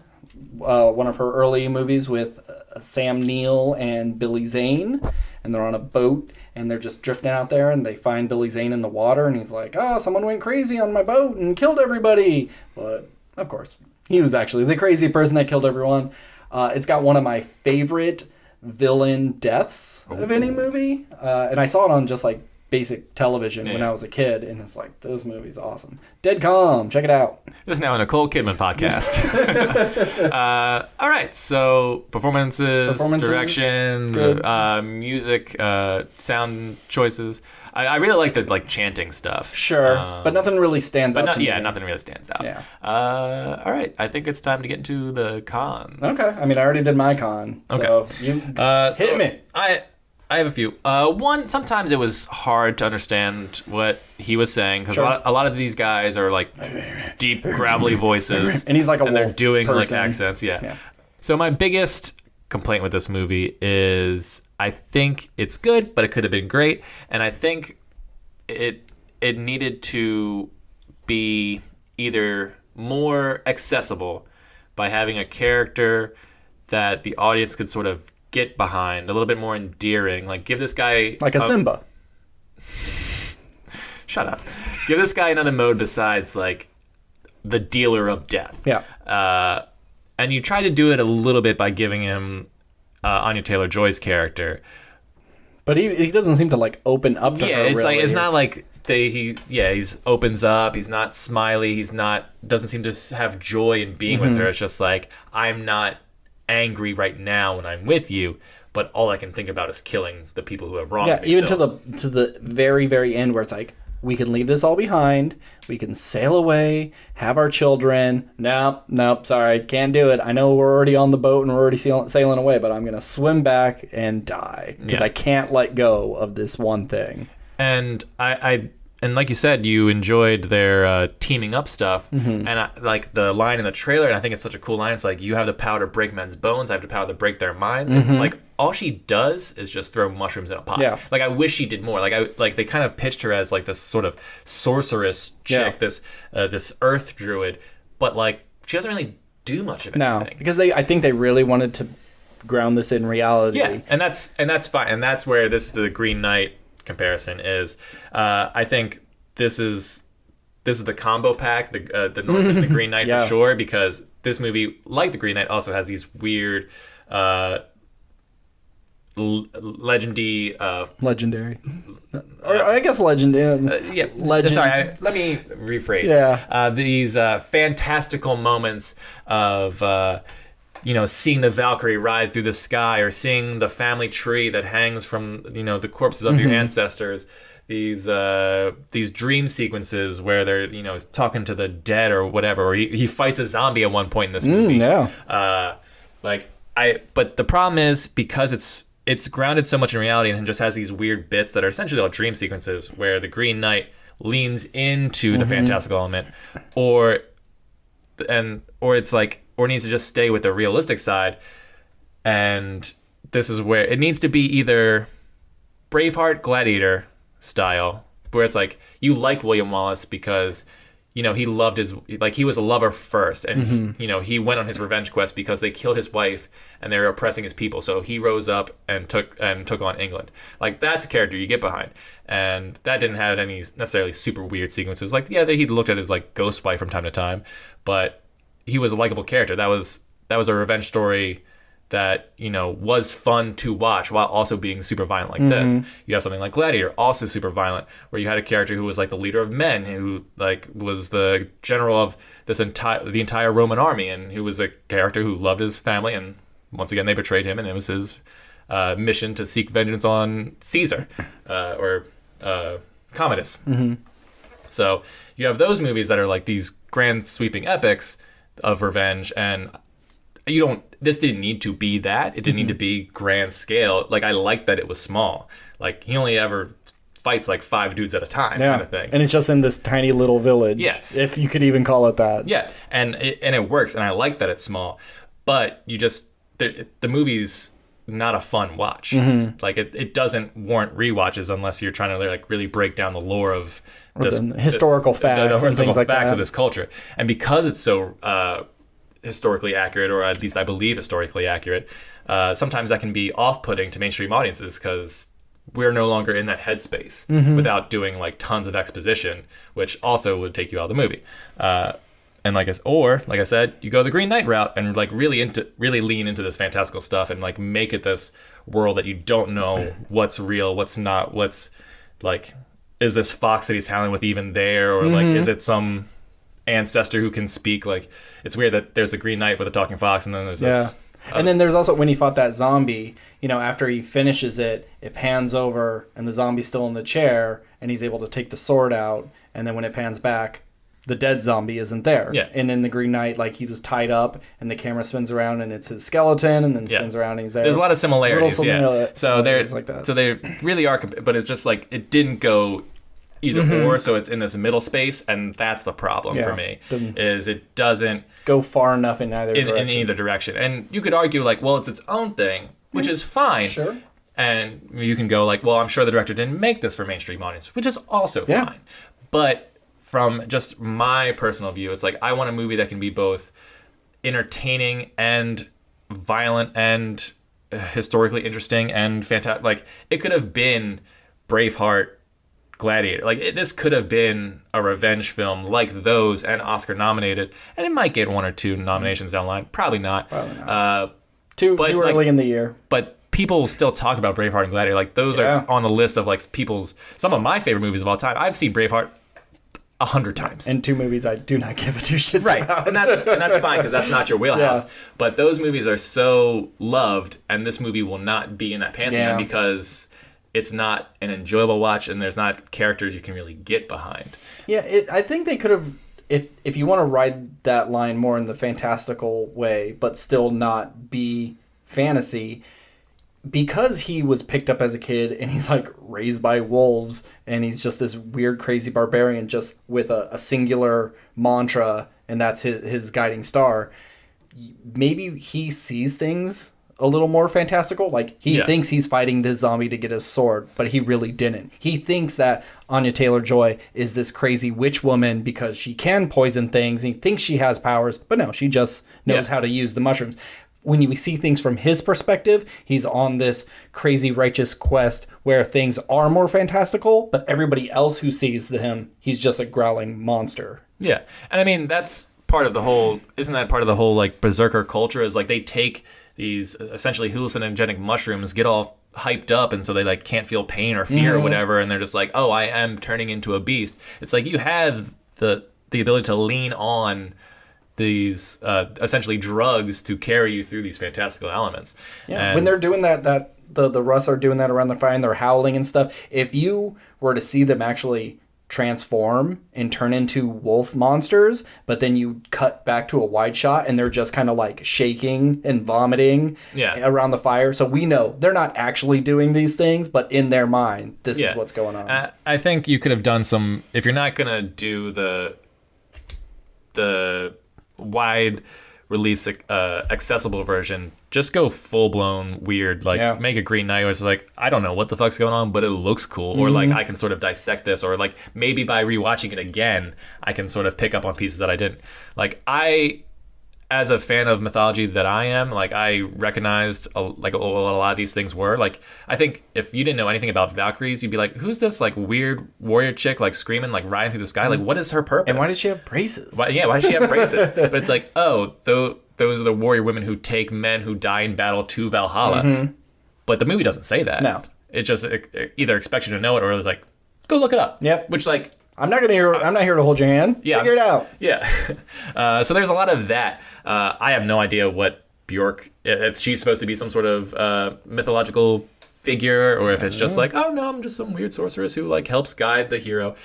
one of her early movies with Sam Neill and Billy Zane. And they're on a boat, and they're just drifting out there, and they find Billy Zane in the water, and he's like, oh, someone went crazy on my boat and killed everybody. But, of course, he was actually the crazy person that killed everyone. It's got one of my favorite villain deaths of any movie. And I saw it on just, like, basic television when I was a kid, and it's like, this movie's awesome. Dead Calm, check it out. This is now a Nicole Kidman podcast. All right, so performances direction, music, sound choices. I really like the chanting stuff. Sure, but nothing really stands out to me. Yeah, nothing really stands out. Yeah. All right, I think it's time to get into the cons. Okay, I mean, I already did my con, so you hit me. I have a few. One, sometimes it was hard to understand what he was saying because a lot of these guys are like deep, gravelly voices, and he's like and they're doing person. like accents. Yeah. So my biggest complaint with this movie is I think it's good, but it could have been great, and I think it needed to be either more accessible by having a character that the audience could sort of get behind, a little bit more endearing. Like, give this guy... Like a Simba. Shut up. Give this guy another mode besides, like, the dealer of death. Yeah. And you try to do it a little bit by giving him Anya Taylor-Joy's character. But he doesn't seem to, like, open up to her, it's really. like, it's not like he's opens up, he's not smiley, doesn't seem to have joy in being with her. It's just like, I'm not angry right now when I'm with you, but all I can think about is killing the people who have wronged me. Yeah, even to the very, very end where it's like, we can leave this all behind, we can sail away, have our children. Nope, sorry, can't do it. I know we're already on the boat and we're already sailing away, but I'm going to swim back and die because I can't let go of this one thing. And and like you said, you enjoyed their teaming up stuff. And like the line in the trailer, and I think it's such a cool line. It's like, you have the power to break men's bones, I have the power to break their minds. And like, all she does is just throw mushrooms in a pot. Yeah. Like, I wish she did more. Like they kind of pitched her as like this sort of sorceress chick, this earth druid, but like, she doesn't really do much of anything. No, because I think they really wanted to ground this in reality. Yeah, and that's fine. And that's where the Green Knight comparison is. I think this is the combo pack, the Northman and the Green Knight for sure, because this movie, like The Green Knight, also has these weird, legendary. Or I guess legendary. Yeah. Legend. Sorry, let me rephrase. Yeah. These fantastical moments of seeing the Valkyrie ride through the sky, or seeing the family tree that hangs from the corpses of your ancestors. These dream sequences where they're talking to the dead or whatever, or he fights a zombie at one point in this movie. But the problem is, because it's grounded so much in reality and just has these weird bits that are essentially all dream sequences, where the Green Knight leans into the fantastical element, or needs to just stay with the realistic side. And this is where it needs to be either Braveheart, Gladiator style, where it's like you like William Wallace because he loved he was a lover first, and he went on his revenge quest because they killed his wife and they were oppressing his people, so he rose up and took on England. Like, that's a character you get behind, and that didn't have any necessarily super weird sequences. Like, yeah, he looked at his ghost wife from time to time, but he was a likable character. That was a revenge story that was fun to watch while also being super violent like this. You have something like Gladiator, also super violent, where you had a character who was like the leader of men, who was the general of the entire Roman army, and who was a character who loved his family, and once again they betrayed him, and it was his mission to seek vengeance on Caesar or Commodus. So you have those movies that are like these grand sweeping epics of revenge, and this didn't need to be that. It didn't need to be grand scale. Like, I like that it was small. Like, he only ever fights 5 dudes at a time, kind of thing. And it's just in this tiny little village. Yeah. If you could even call it that. Yeah. And it works, and I like that it's small. But the movie's not a fun watch. It doesn't warrant rewatches unless you're trying to really break down the lore of this historical facts and things like that. Of this culture. And because it's so historically accurate, or at least I believe historically accurate, sometimes that can be off-putting to mainstream audiences, because we're no longer in that headspace without doing tons of exposition, which also would take you out of the movie. And like I said, you go the Green Knight route and really lean into this fantastical stuff, and make it this world that you don't know what's real, what's not, what's is this fox that he's howling with even there, or is it some ancestor who can speak? It's weird that there's a Green Knight with a talking fox, and then there's this. And then there's also, when he fought that zombie, after he finishes it pans over and the zombie's still in the chair, and he's able to take the sword out, and then when it pans back, the dead zombie isn't there. Yeah. And in the Green Knight, he was tied up, and the camera spins around, and it's his skeleton, and then spins around, and he's there. There's a lot of similarities. So that. So they really are, but it's just it didn't go either or, so it's in this middle space, and that's the problem for me. It doesn't go far enough in either direction. And you could argue it's its own thing, which is fine. Sure. And you can go I'm sure the director didn't make this for mainstream audience, which is also fine. But from just my personal view, it's I want a movie that can be both entertaining and violent and historically interesting and fantastic. It could have been Braveheart, Gladiator. This could have been a revenge film like those, and Oscar nominated, and it might get 1 or 2 nominations down the line. Probably not. Too early in the year. But people still talk about Braveheart and Gladiator. Those are on the list of some of my favorite movies of all time. I've seen Braveheart 100 times. And 2 movies I do not give a 2 shits about. And that's fine, because that's not your wheelhouse. But those movies are so loved, and this movie will not be in that pantheon because it's not an enjoyable watch, and there's not characters you can really get behind. Yeah, I think they could have, if you want to ride that line more in the fantastical way, but still not be fantasy, because he was picked up as a kid and he's raised by wolves, and he's just this weird, crazy barbarian just with a singular mantra, and that's his guiding star. Maybe he sees things a little more fantastical. He thinks he's fighting this zombie to get his sword, but he really didn't. He thinks that Anya Taylor-Joy is this crazy witch woman because she can poison things, and he thinks she has powers, but no, she just knows how to use the mushrooms. When you see things from his perspective, he's on this crazy righteous quest where things are more fantastical, but everybody else who sees him, he's just a growling monster. Yeah. And I mean, that's part of the whole like berserker culture is like they take these essentially hallucinogenic mushrooms, get all hyped up, and so they like can't feel pain or fear or whatever, and they're just like, oh, I am turning into a beast. It's like you have the ability to lean on these essentially drugs to carry you through these fantastical elements. Yeah, when they're doing that the Russ are doing that around the fire and they're howling and stuff. If you were to see them actually transform and turn into wolf monsters, but then you cut back to a wide shot and they're just kind of like shaking and vomiting around the fire. So we know they're not actually doing these things, but in their mind, this is what's going on. I think you could have done some, if you're not going to do the wide release accessible version, just go full-blown weird, like make a Green Knight where it's like, I don't know what the fuck's going on, but it looks cool, or like I can sort of dissect this, or like maybe by rewatching it again I can sort of pick up on pieces that I didn't. Like, I, as a fan of mythology that I am, like I recognized what a lot of these things were. Like, I think if you didn't know anything about Valkyries, you'd be like, who's this like weird warrior chick like screaming, like riding through the sky? Like, what is her purpose? And why did she have braces? Why does she have braces? But it's like, oh, those are the warrior women who take men who die in battle to Valhalla. But the movie doesn't say that. No. It just it either expects you to know it, or it's like, go look it up. Yep. Which, like, I'm not here to hold your hand. Yeah. Figure it out. Yeah. So there's a lot of that. I have no idea what Bjork, if she's supposed to be some sort of mythological figure, or if it's just like, oh no, I'm just some weird sorceress who like helps guide the hero.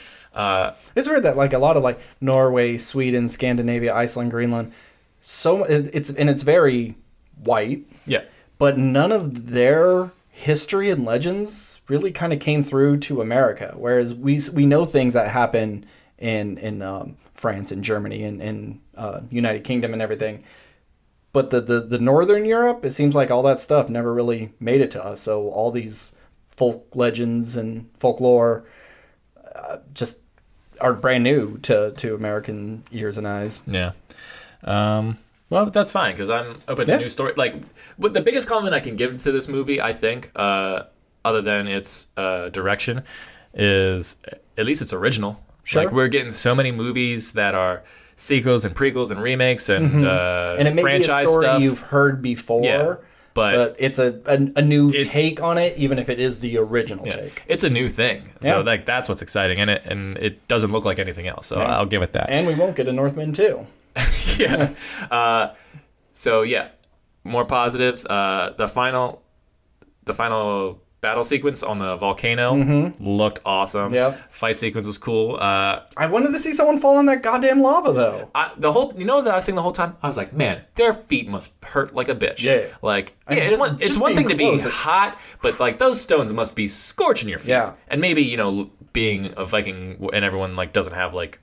It's weird that like a lot of like Norway, Sweden, Scandinavia, Iceland, Greenland, so it's very white. Yeah. But none of their history and legends really kind of came through to America, whereas we know things that happen in France and Germany and United Kingdom and everything, but the Northern Europe, it seems like all that stuff never really made it to us. So all these folk legends and folklore just are brand new to American ears and eyes. Yeah. Well, that's fine, because I'm open to new story. Like, the biggest compliment I can give to this movie, I think, other than its direction, is at least it's original. Sure. Like, we're getting so many movies that are sequels and prequels and remakes and it may franchise be a story stuff you've heard before, but it's a new take on it, even if it is the original take. It's a new thing, so like that's what's exciting, and it doesn't look like anything else. So I'll give it that. And we won't get a Northman 2. Yeah. So yeah, more positives. The final battle sequence on the volcano looked awesome. Yeah. Fight sequence was cool. I wanted to see someone fall in that goddamn lava though. That I was saying the whole time, I was like, man, their feet must hurt like a bitch. Yeah. Like, it's one thing to be hot, but like those stones must be scorching your feet. Yeah. And maybe, being a Viking and everyone like doesn't have like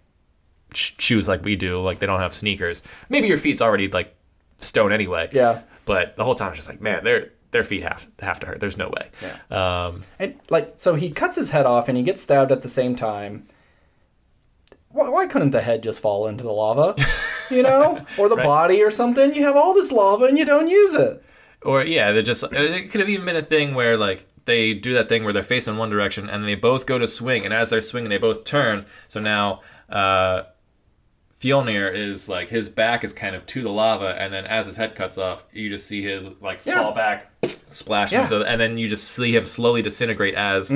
shoes like we do, like they don't have sneakers. Maybe your feet's already like stone anyway. Yeah. But the whole time I was just like, man, their feet have to hurt. There's no way. Yeah. And like, so he cuts his head off and he gets stabbed at the same time. Why couldn't the head just fall into the lava? Or the body or something? You have all this lava and you don't use it. Or it could have even been a thing where like they do that thing where they're facing one direction and they both go to swing, and as they're swinging they both turn. So now Fjolnir is like, his back is kind of to the lava, and then as his head cuts off, you just see his like fall back, splash, and then you just see him slowly disintegrate as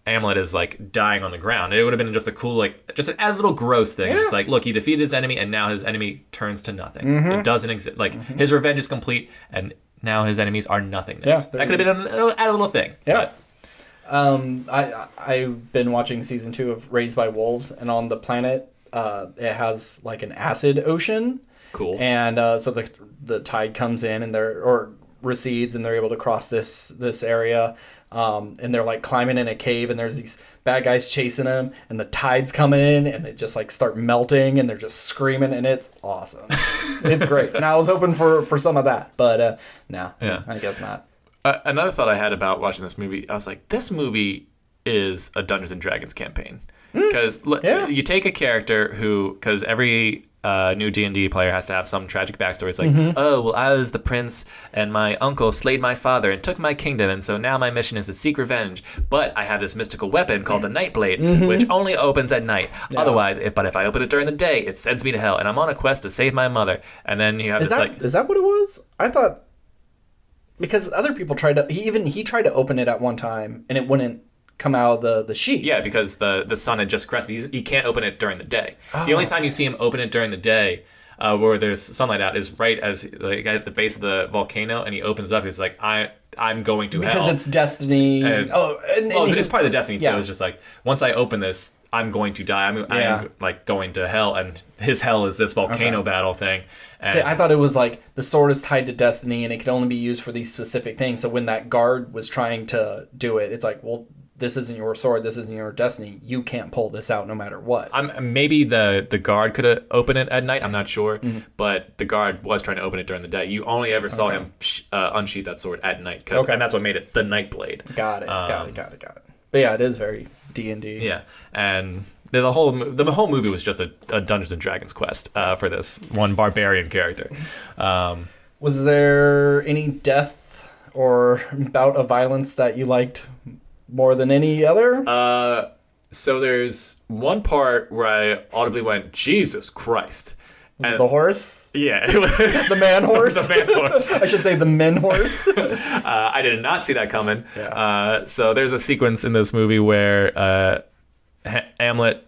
Hamlet is like dying on the ground. It would have been just a cool, like, just a little gross thing. Just like, look, he defeated his enemy, and now his enemy turns to nothing. It doesn't exist. Like, his revenge is complete, and now his enemies are nothingness. That could have been a little thing. Yeah. But. I've been watching season 2 of Raised by Wolves, and on the planet, it has like an acid ocean. Cool. And so the tide comes in or recedes, and they're able to cross this area. And they're like climbing in a cave, and there's these bad guys chasing them, and the tide's coming in, and they just like start melting, and they're just screaming, and it's awesome. It's great. And I was hoping for some of that, but no, I guess not. Another thought I had about watching this movie, I was like, this movie is a Dungeons and Dragons campaign. Because you take a character who, because every new D&D player has to have some tragic backstory. It's like, oh, well, I was the prince, and my uncle slayed my father and took my kingdom, and so now my mission is to seek revenge. But I have this mystical weapon called the Nightblade, which only opens at night. Yeah. Otherwise, if I open it during the day, it sends me to hell, and I'm on a quest to save my mother. And then you have is that what it was? I thought, because other people tried to, he tried to open it at one time, and it wouldn't come out of the sheet. Yeah, because the sun had just crested. He can't open it during the day. Oh. The only time you see him open it during the day, where there's sunlight out, is right as like at the base of the volcano, and he opens up. He's like, I'm going to hell because it's destiny. It's part of the destiny too. Yeah. It's just like, once I open this, I'm going to die. I'm like going to hell, and his hell is this volcano battle thing. And see, I thought it was like the sword is tied to destiny, and it can only be used for these specific things. So when that guard was trying to do it, it's like, well, this isn't your sword, this isn't your destiny. You can't pull this out no matter what. Maybe the guard could have opened it at night. I'm not sure, but the guard was trying to open it during the day. You only ever saw him unsheath that sword at night, and that's what made it the Nightblade. Got it. But yeah, it is very D&D. Yeah, and the whole movie was just a Dungeons and Dragons quest for this one barbarian character. Was there any death or bout of violence that you liked more than any other? So there's one part where I audibly went, Jesus Christ. Was it the horse? Yeah. The man horse? The man horse. I should say the men horse. I did not see that coming. Yeah. So there's a sequence in this movie where Hamlet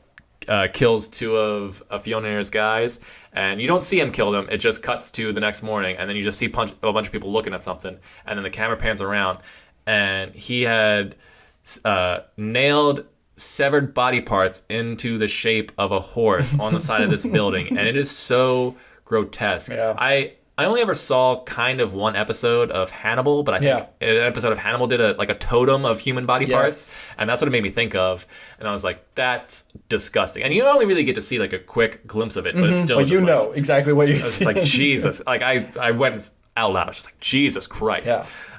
kills two of Fionnuir's guys, and you don't see him kill them. It just cuts to the next morning, and then you just see a bunch of people looking at something, and then the camera pans around, and he had nailed severed body parts into the shape of a horse on the side of this building, and it is so grotesque. Yeah. I only ever saw kind of one episode of Hannibal, but I think an episode of Hannibal did a totem of human body parts, and that's what it made me think of. And I was like, that's disgusting. And you only really get to see like a quick glimpse of it, but it's still but just know exactly what you're seeing. It's like, Jesus. Like I went out loud. I was just like, Jesus Christ.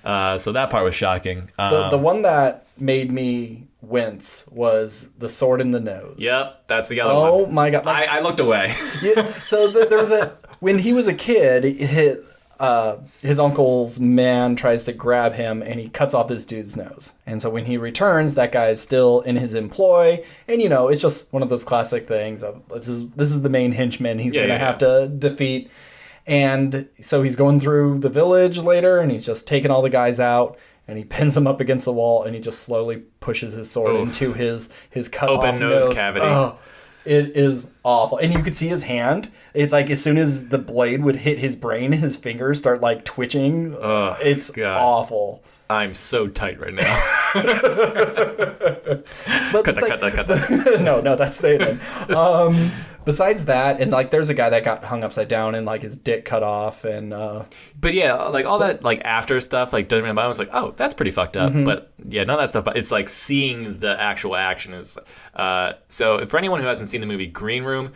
Yeah. So that part was shocking. The one that made me wince was the sword in the nose. Yep, that's the other one. Oh my God. Like, I looked away. So there was when he was a kid, his uncle's man tries to grab him and he cuts off this dude's nose. And so when he returns, that guy is still in his employ. And it's just one of those classic things of this is the main henchman he's going to have to defeat. And so he's going through the village later and he's just taking all the guys out. And he pins him up against the wall, and he just slowly pushes his sword into his cut off open nose cavity. Oh, it is awful. And you could see his hand. It's like as soon as the blade would hit his brain, his fingers start like twitching. It's awful. I'm so tight right now. But cut that. No, that's staying in. Besides that, and like there's a guy that got hung upside down and like his dick cut off, and but yeah, like all that like after stuff like doesn't remember. I was like, oh, that's pretty fucked up. But yeah, none of that stuff. But it's like seeing the actual action is. So for anyone who hasn't seen the movie Green Room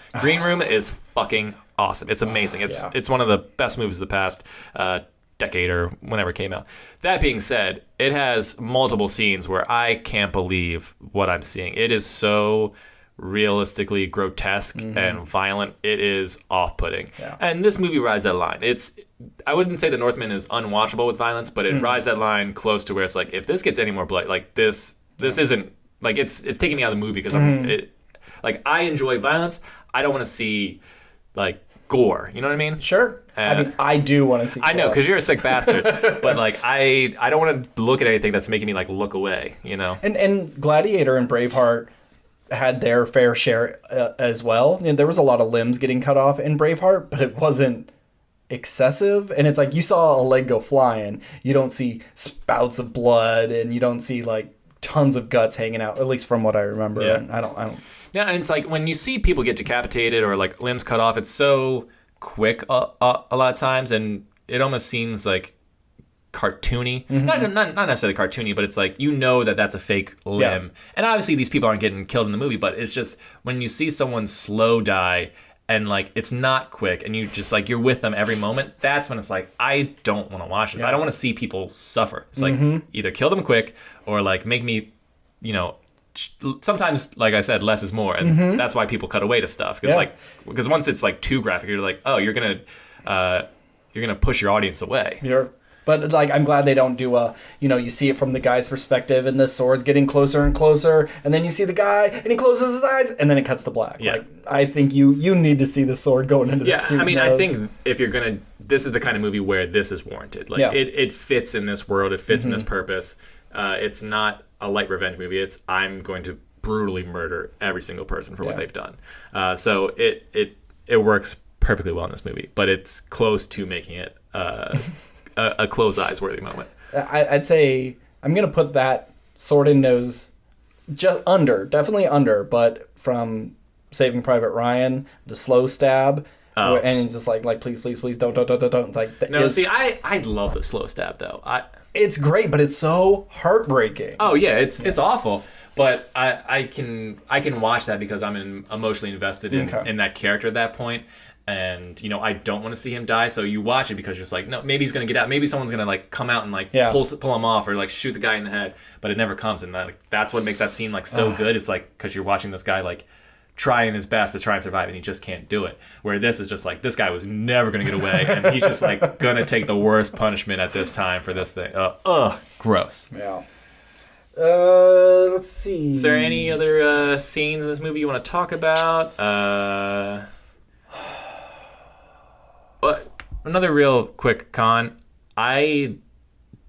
is fucking awesome. It's amazing. It's one of the best movies of the past decade or whenever it came out. That being said, it has multiple scenes where I can't believe what I'm seeing. It is so realistically grotesque and violent. It is off-putting. Yeah. And this movie rides that line. I wouldn't say The Northman is unwatchable with violence, but it rides that line close to where it's like, if this gets any more blood, like this isn't like it's taking me out of the movie because I enjoy violence. I don't want to see like gore. You know what I mean? Sure. I do want to see gore. I know, because you're a sick bastard. But like I don't want to look at anything that's making me like look away, And Gladiator and Braveheart had their fair share as well. And there was a lot of limbs getting cut off in Braveheart, but it wasn't excessive. And it's like you saw a leg go flying. You don't see spouts of blood, and you don't see like tons of guts hanging out, at least from what I remember. Yeah. And I don't. Yeah, and it's like when you see people get decapitated or like limbs cut off, it's so quick a lot of times, and it almost seems like cartoony. Not necessarily cartoony, but it's like that's a fake limb. Yeah. And obviously these people aren't getting killed in the movie, but it's just when you see someone slow die and like it's not quick and you just like you're with them every moment, that's when it's like I don't want to watch this. I don't want to see people suffer. It's like either kill them quick or like make me sometimes, like I said, less is more, and that's why people cut away to stuff. Because once it's like too graphic, you're like, oh, you're gonna push your audience away. But like, I'm glad they don't do you see it from the guy's perspective, and the sword's getting closer and closer, and then you see the guy, and he closes his eyes, and then it cuts to black. Yeah. Like, I think you need to see the sword going into this dude's nose. I think if you're gonna, this is the kind of movie where this is warranted. Like, it fits in this world, it fits in this purpose. It's not a light revenge movie. It's I'm going to brutally murder every single person for what they've done. So it works perfectly well in this movie, but it's close to making it a close eyes worthy moment. I'd say I'm gonna put that sword in nose just definitely under, but from Saving Private Ryan, the slow stab. And he's just like please don't. Like, I love the slow stab though. It's great, but it's so heartbreaking. Oh yeah, it's awful. But I can watch that because I'm emotionally invested in that character at that point. And I don't want to see him die, so you watch it because you're just like, no, maybe he's gonna get out, maybe someone's gonna like come out and like pull him off or like shoot the guy in the head, but it never comes, and that's what makes that scene like so good. It's like because you're watching this guy like trying his best to try and survive, and he just can't do it. Where this is just like, this guy was never gonna get away, and he's just like gonna take the worst punishment at this time for this thing. Gross. Yeah. Let's see. Is there any other scenes in this movie you want to talk about? But another real quick con, I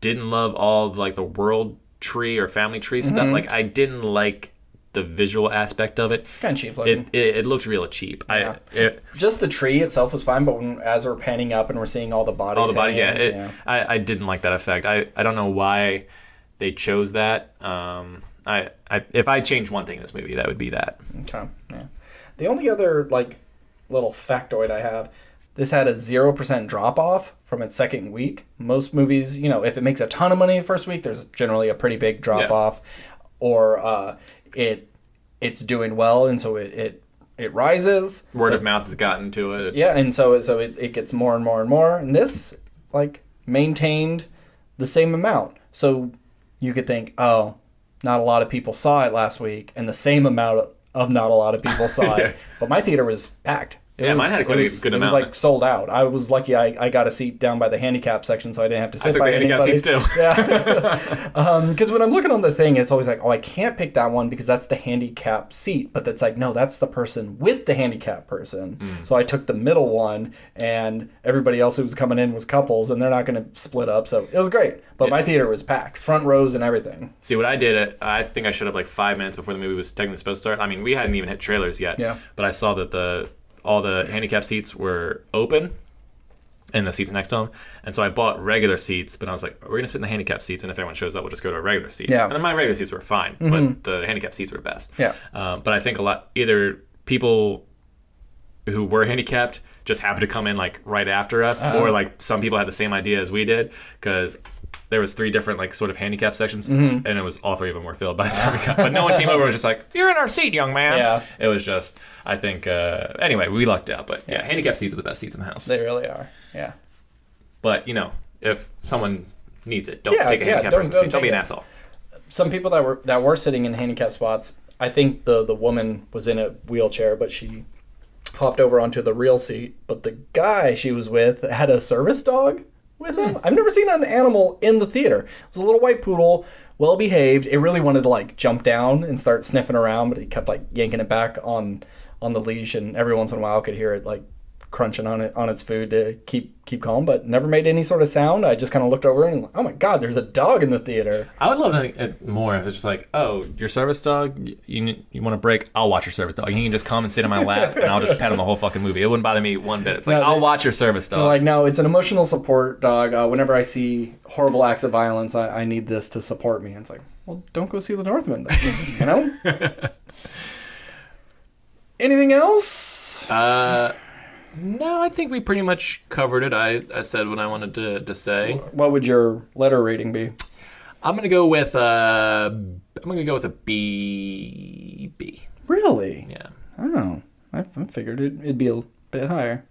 didn't love all like the world tree or family tree stuff. Like, I didn't like the visual aspect of it. It's kind of cheap looking. It looked real cheap. Yeah. Just the tree itself was fine, but as we're panning up and we're seeing all the bodies. All the bodies, I didn't like that effect. I don't know why they chose that. If I changed one thing in this movie, that would be that. Okay. Yeah. The only other like little factoid I have. This had a 0% drop-off from its second week. Most movies, if it makes a ton of money the first week, there's generally a pretty big drop-off. Or it's doing well, and so it rises. Word of mouth has gotten to it. Yeah, and so it gets more and more and more. And this, like, maintained the same amount. So you could think, oh, not a lot of people saw it last week, and the same amount of not a lot of people saw it. But my theater was packed. Mine had quite a good amount. It was like sold out. I was lucky I got a seat down by the handicap section, so I didn't have to sit by anybody. I took the handicap seats too. Yeah. Because when I'm looking on the thing, it's always like, oh, I can't pick that one because that's the handicap seat. But that's like, no, that's the person with the handicap person. So I took the middle one, and everybody else who was coming in was couples, and they're not going to split up. So it was great. But my theater was packed, front rows and everything. See, what I did, I think I showed up like 5 minutes before the movie was technically supposed to start. I mean, we hadn't even hit trailers yet. Yeah. But I saw that all the handicap seats were open and the seats next to them. And so I bought regular seats, but I was like, we're going to sit in the handicap seats, and if everyone shows up, we'll just go to our regular seats. Yeah. And then my regular seats were fine, but the handicap seats were best. Yeah. But I think either people who were handicapped just happened to come in like right after us, or like some people had the same idea as we did, because there was 3 different like sort of handicap sections, and it was all 3 of them were filled by the time we got. But no one came over and was just like, "You're in our seat, young man." Yeah. It was just, I think. Anyway, we lucked out, but yeah, handicap seats are the best seats in the house. They really are. Yeah. But if someone needs it, don't take a handicap person's seat. Don't be an asshole. Some people that were sitting in handicap spots, I think the woman was in a wheelchair, but she hopped over onto the real seat. But the guy she was with had a service dog with him. I've never seen an animal in the theater. It was a little white poodle, well behaved. It really wanted to like jump down and start sniffing around, but he kept like yanking it back on the leash, and every once in a while I could hear it like crunching on its food to keep calm, but never made any sort of sound. I just kind of looked over and oh my god, there's a dog in the theater. I would love it more if it's just like, oh, your service dog, you want a break? I'll watch your service dog. You can just come and sit in my lap, and I'll just pet him the whole fucking movie. It wouldn't bother me one bit. It's like, I'll watch your service dog. Like, no, it's an emotional support dog. Whenever I see horrible acts of violence, I need this to support me. And it's like, well, don't go see the Northman then, Anything else? No, I think we pretty much covered it. I said what I wanted to say. What would your letter rating be? I'm gonna go with a B. Really? Yeah. Oh, I figured it'd be a bit higher.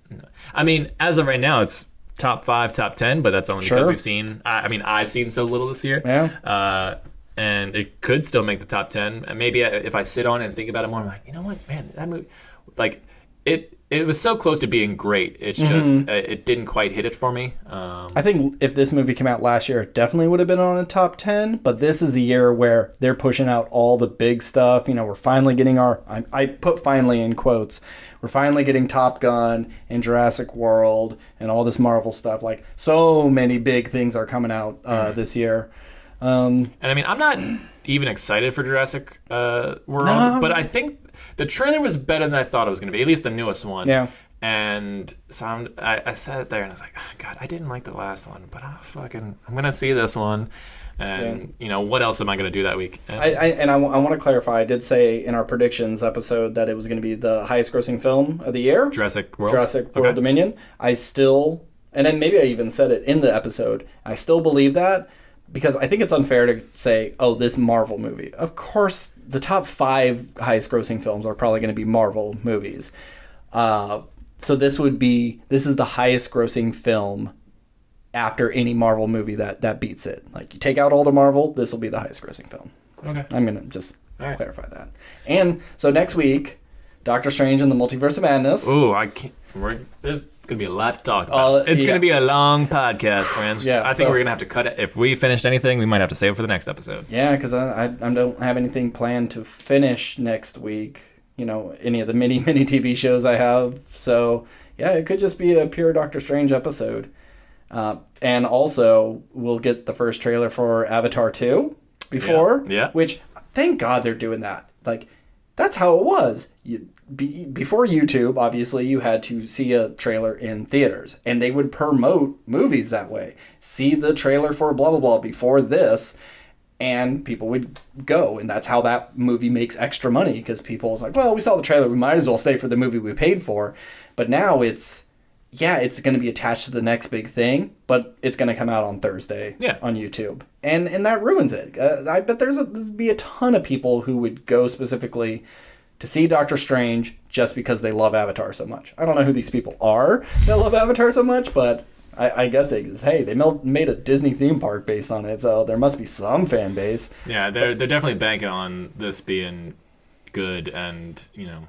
I mean, as of right now, it's top 5, top 10, but that's only because we've seen. I've seen so little this year. Yeah. and it could still make the top 10. And maybe if I sit on it and think about it more, I'm like, you know what, man, that movie, like it was so close to being great. It's just it didn't quite hit it for me. I think if this movie came out last year, it definitely would have been on a top 10. But this is the year where they're pushing out all the big stuff. You know, we're finally getting I put finally in quotes. We're finally getting Top Gun and Jurassic World and all this Marvel stuff. Like, so many big things are coming out this year. And I mean, I'm not even excited for Jurassic World, but I think the trailer was better than I thought it was going to be, at least the newest one. Yeah. And so I sat there and I was like, oh, God, I didn't like the last one, but I'm going to see this one. And, you know, what else am I going to do that week? And I want to clarify, I did say in our predictions episode that it was going to be the highest grossing film of the year. Jurassic World Dominion. I still, and then maybe I even said it in the episode, I still believe that. Because I think it's unfair to say, oh, this Marvel movie. Of course, the top 5 highest grossing films are probably going to be Marvel movies. So this is the highest grossing film after any Marvel movie that beats it. Like, you take out all the Marvel, this will be the highest grossing film. Okay. I'm going to just clarify that. And so next week, Doctor Strange and the Multiverse of Madness. Ooh, I can't. There's going to be a lot to talk about. It's going to be a long podcast, friends. Yeah, I think we're going to have to cut it. If we finished anything, we might have to save it for the next episode. Yeah, because I don't have anything planned to finish next week. You know, any of the mini TV shows I have. So, yeah, it could just be a pure Doctor Strange episode. And also, we'll get the first trailer for Avatar 2 before. Yeah. Which, thank God they're doing that. Like, that's how it was. Before YouTube, obviously, you had to see a trailer in theaters. And they would promote movies that way. See the trailer for blah, blah, blah before this. And people would go. And that's how that movie makes extra money. Because people was like, well, we saw the trailer. We might as well stay for the movie we paid for. But now it's going to be attached to the next big thing. But it's going to come out on Thursday on YouTube. And that ruins it. I bet there'd be a ton of people who would go specifically to see Doctor Strange just because they love Avatar so much. I don't know who these people are that love Avatar so much, but I guess they exist. Hey, they made a Disney theme park based on it, so there must be some fan base. Yeah, they're definitely banking on this being good, and, you know,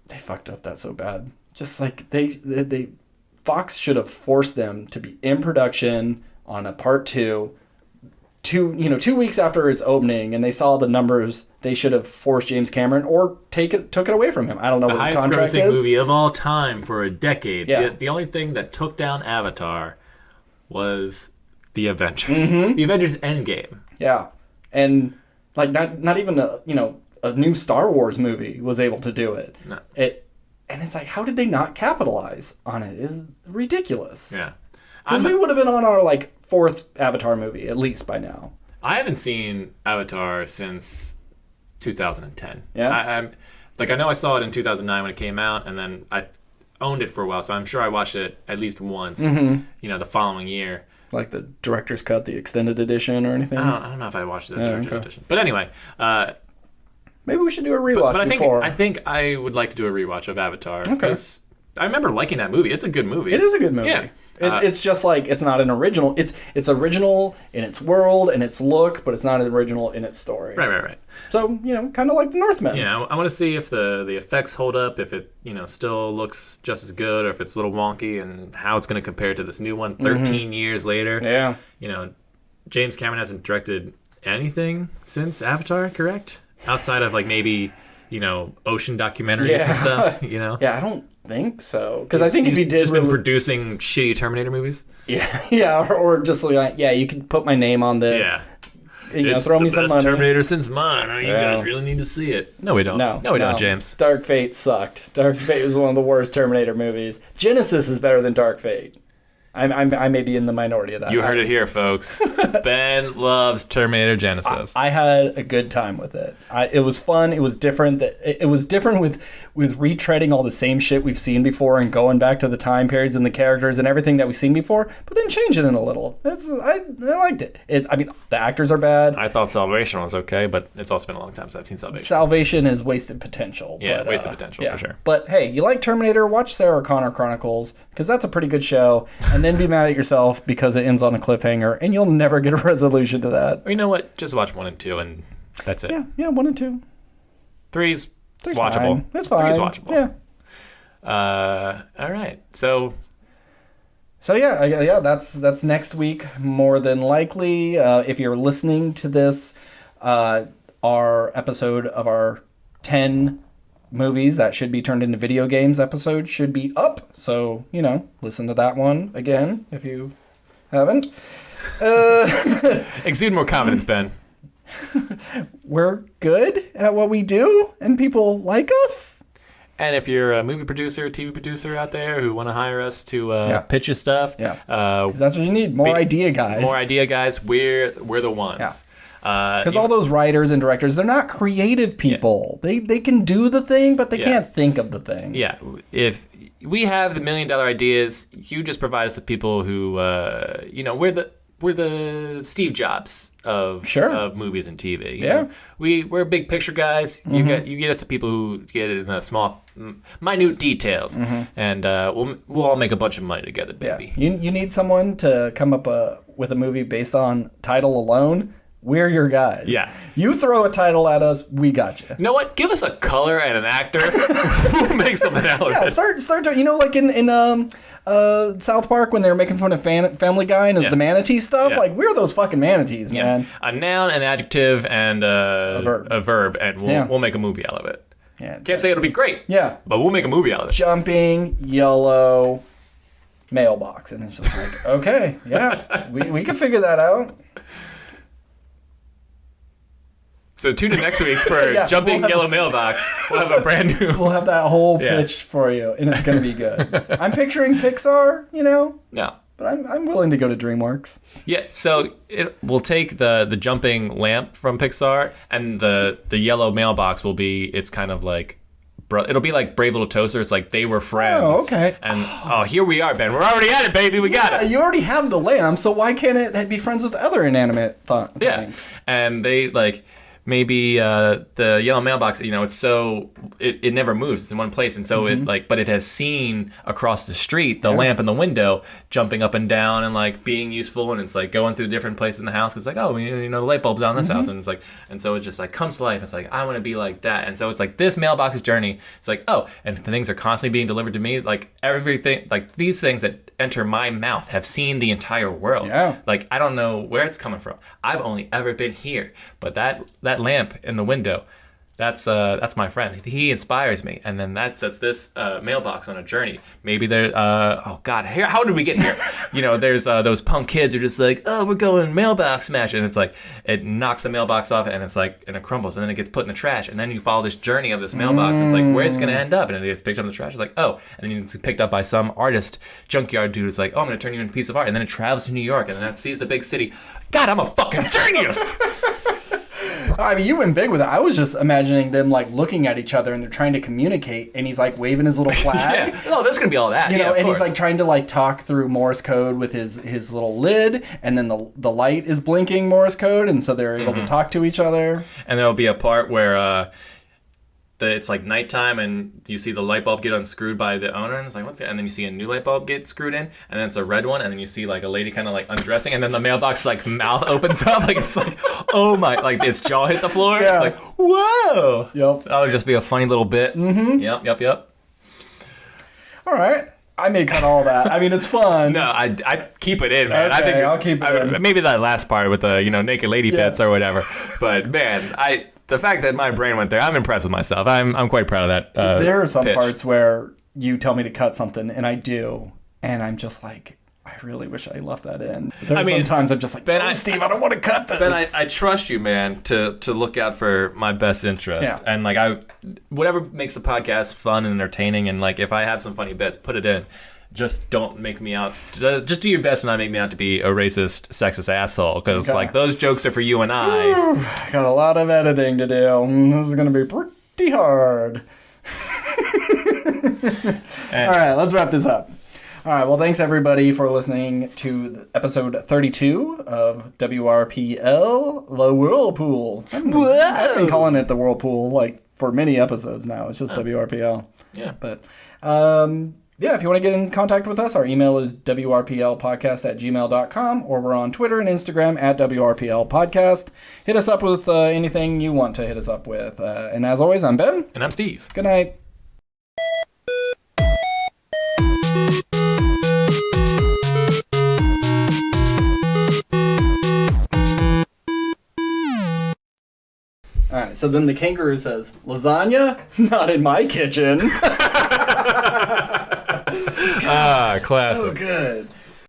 they fucked up that so bad. Just like they Fox should have forced them to be in production on a part 2. 2 weeks after its opening, and they saw the numbers, they should have forced James Cameron or took it away from him. I don't know what his contract is. The highest grossing movie of all time for a decade. Yeah. The only thing that took down Avatar was the Avengers. The Avengers Endgame. Yeah. And like not even a new Star Wars movie was able to do it. No. And it's like, how did they not capitalize on it? It's ridiculous. Yeah. Because we would have been on our 4th Avatar movie, at least by now. I haven't seen Avatar since 2010. Yeah? I know I saw it in 2009 when it came out, and then I owned it for a while, so I'm sure I watched it at least once, the following year. Like the director's cut, the extended edition or anything? I don't know if I watched the director's edition. But anyway. Maybe we should do a rewatch but I think I would like to do a rewatch of Avatar. Okay. Because I remember liking that movie. It's a good movie. It is a good movie. Yeah. It's just like, it's not an original. It's original in its world and its look, but it's not original in its story. Right. So, kind of like the Northman. Yeah, I want to see if the effects hold up, if it, still looks just as good, or if it's a little wonky, and how it's going to compare to this new one 13 years later. Yeah. James Cameron hasn't directed anything since Avatar, correct? Outside of maybe, ocean documentaries and stuff, Yeah, I don't think so. Because I think if he did... He's just been producing shitty Terminator movies? Yeah, or just you can put my name on this. Yeah. It's throw me some money. Terminator since mine. You guys really need to see it. No, we don't. No, we don't, James. Dark Fate sucked. Dark Fate was one of the worst Terminator movies. Genesis is better than Dark Fate. I may be in the minority of that. You heard it here, folks. Ben loves Terminator Genesis. I had a good time with it. It was fun. It was different. It was different with retreading all the same shit we've seen before and going back to the time periods and the characters and everything that we've seen before, but then changing it a little. I liked it. The actors are bad. I thought Salvation was okay, but it's also been a long time since I've seen Salvation. Salvation is wasted potential. Yeah, wasted potential for sure. But hey, you like Terminator? Watch Sarah Connor Chronicles, because that's a pretty good show. And and then be mad at yourself because it ends on a cliffhanger, and you'll never get a resolution to that. Or you know what? Just watch 1 and 2, and that's it. Yeah, 1 and 2. 3's watchable. Fine. It's fine. 3's watchable. Yeah. All right. So yeah, that's next week more than likely. If you're listening to this, our episode of our 10 movies that should be turned into video games episode should be up. So, listen to that one again if you haven't. Exude more confidence, Ben. We're good at what we do, and people like us. And if you're a movie producer, TV producer out there who want to hire us to pitch your stuff, 'cause that's what you need. More idea guys. More idea guys. We're the ones. Yeah. Because all those writers and directors, they're not creative people. Yeah. They can do the thing, but they can't think of the thing. Yeah. If we have the $1 million ideas, you just provide us the people who, we're the Steve Jobs of movies and TV. Yeah. We're big picture guys. Mm-hmm. You get us the people who get it in the small, minute details, and we'll all make a bunch of money together, baby. Yeah. You need someone to come up with a movie based on title alone. We're your guys. Yeah. You throw a title at us, we got you. You know what? Give us a color and an actor. We'll make something out of it. Yeah, start like in South Park when they were making fun of Family Guy and it was the manatee stuff. Yeah. Like, we're those fucking manatees, man. A noun, an adjective, and a verb, and we'll make a movie out of it. Yeah. Can't say it'll be great. Yeah. But we'll make a movie out of it. Jumping, yellow, mailbox. And it's just like, okay, yeah, we can figure that out. So tune in next week for Jumping Yellow Mailbox. We'll have a brand new... We'll have that whole pitch for you, and it's going to be good. I'm picturing Pixar, No. But I'm willing to go to DreamWorks. Yeah, so we'll take the jumping lamp from Pixar, and the yellow mailbox will be... It's kind of like... It'll be like Brave Little Toaster. It's like they were friends. Oh, okay. And here we are, Ben. We're already at it, baby. We got it. You already have the lamp, so why can't it be friends with other inanimate things? Yeah, and they maybe the yellow mailbox, it's so it never moves. It's in one place, and so but it has seen across the street the lamp in the window jumping up and down and being useful, and it's going through different places in the house. Cause it's the light bulb's on this house, and it's and so it just comes to life. It's I want to be like that, and so it's this mailbox's journey. It's and the things are constantly being delivered to me. Everything, these things that enter my mouth have seen the entire world. Yeah. I don't know where it's coming from. I've only ever been here, but that lamp in the window, that's my friend. He inspires me, and then that sets this mailbox on a journey. Maybe there. Oh God, how did we get here? There's those punk kids who are just we're going mailbox smash, and it's it knocks the mailbox off, and it's and it crumbles, and then it gets put in the trash, and then you follow this journey of this mailbox. It's where it's gonna end up, and it gets picked up in the trash. It's and then it's picked up by some artist junkyard dude. It's oh, I'm gonna turn you into a piece of art, and then it travels to New York, and then it sees the big city. God, I'm a fucking genius. I mean, you went big with it. I was just imagining them looking at each other and they're trying to communicate, and he's waving his little flag. Yeah. Oh, there's gonna be all that. And he's trying to talk through Morse code with his little lid, and then the light is blinking Morse code, and so they're able to talk to each other. And there'll be a part where it's nighttime, and you see the light bulb get unscrewed by the owner, and it's what's that? And then you see a new light bulb get screwed in, and then it's a red one, and then you see a lady kind of undressing, and then the mailbox mouth opens up, it's oh my, its jaw hit the floor. Yeah. It's whoa. Yep. That would just be a funny little bit. Mm-hmm. Yep. All right. I may cut all that. I mean, it's fun. No, I keep it in, man. Okay, I think I'll keep it in. Maybe that last part with the naked lady bits or whatever. But man, the fact that my brain went there, I'm impressed with myself. I'm quite proud of that. There are some pitch. parts where you tell me to cut something, and I do, and I'm just I really wish I left that in. Sometimes I'm just Ben, Steve, I don't want to cut this. Ben, I trust you, man, to look out for my best interest. Yeah. And whatever makes the podcast fun and entertaining, and if I have some funny bits, put it in. Just don't make me out. Just do your best and not make me out to be a racist, sexist asshole. Because those jokes are for you and I. Got a lot of editing to do. This is going to be pretty hard. All right, let's wrap this up. All right, well, thanks everybody for listening to episode 32 of WRPL, The Whirlpool. I've been calling it The Whirlpool for many episodes now. It's just WRPL. Yeah. But Yeah, if you want to get in contact with us, our email is wrplpodcast@gmail.com, or we're on Twitter and Instagram @WRPL Podcast. Hit us up with anything you want to hit us up with. And as always, I'm Ben. And I'm Steve. Good night. All right, so then the kangaroo says, "Lasagna? Not in my kitchen." Classic. So good.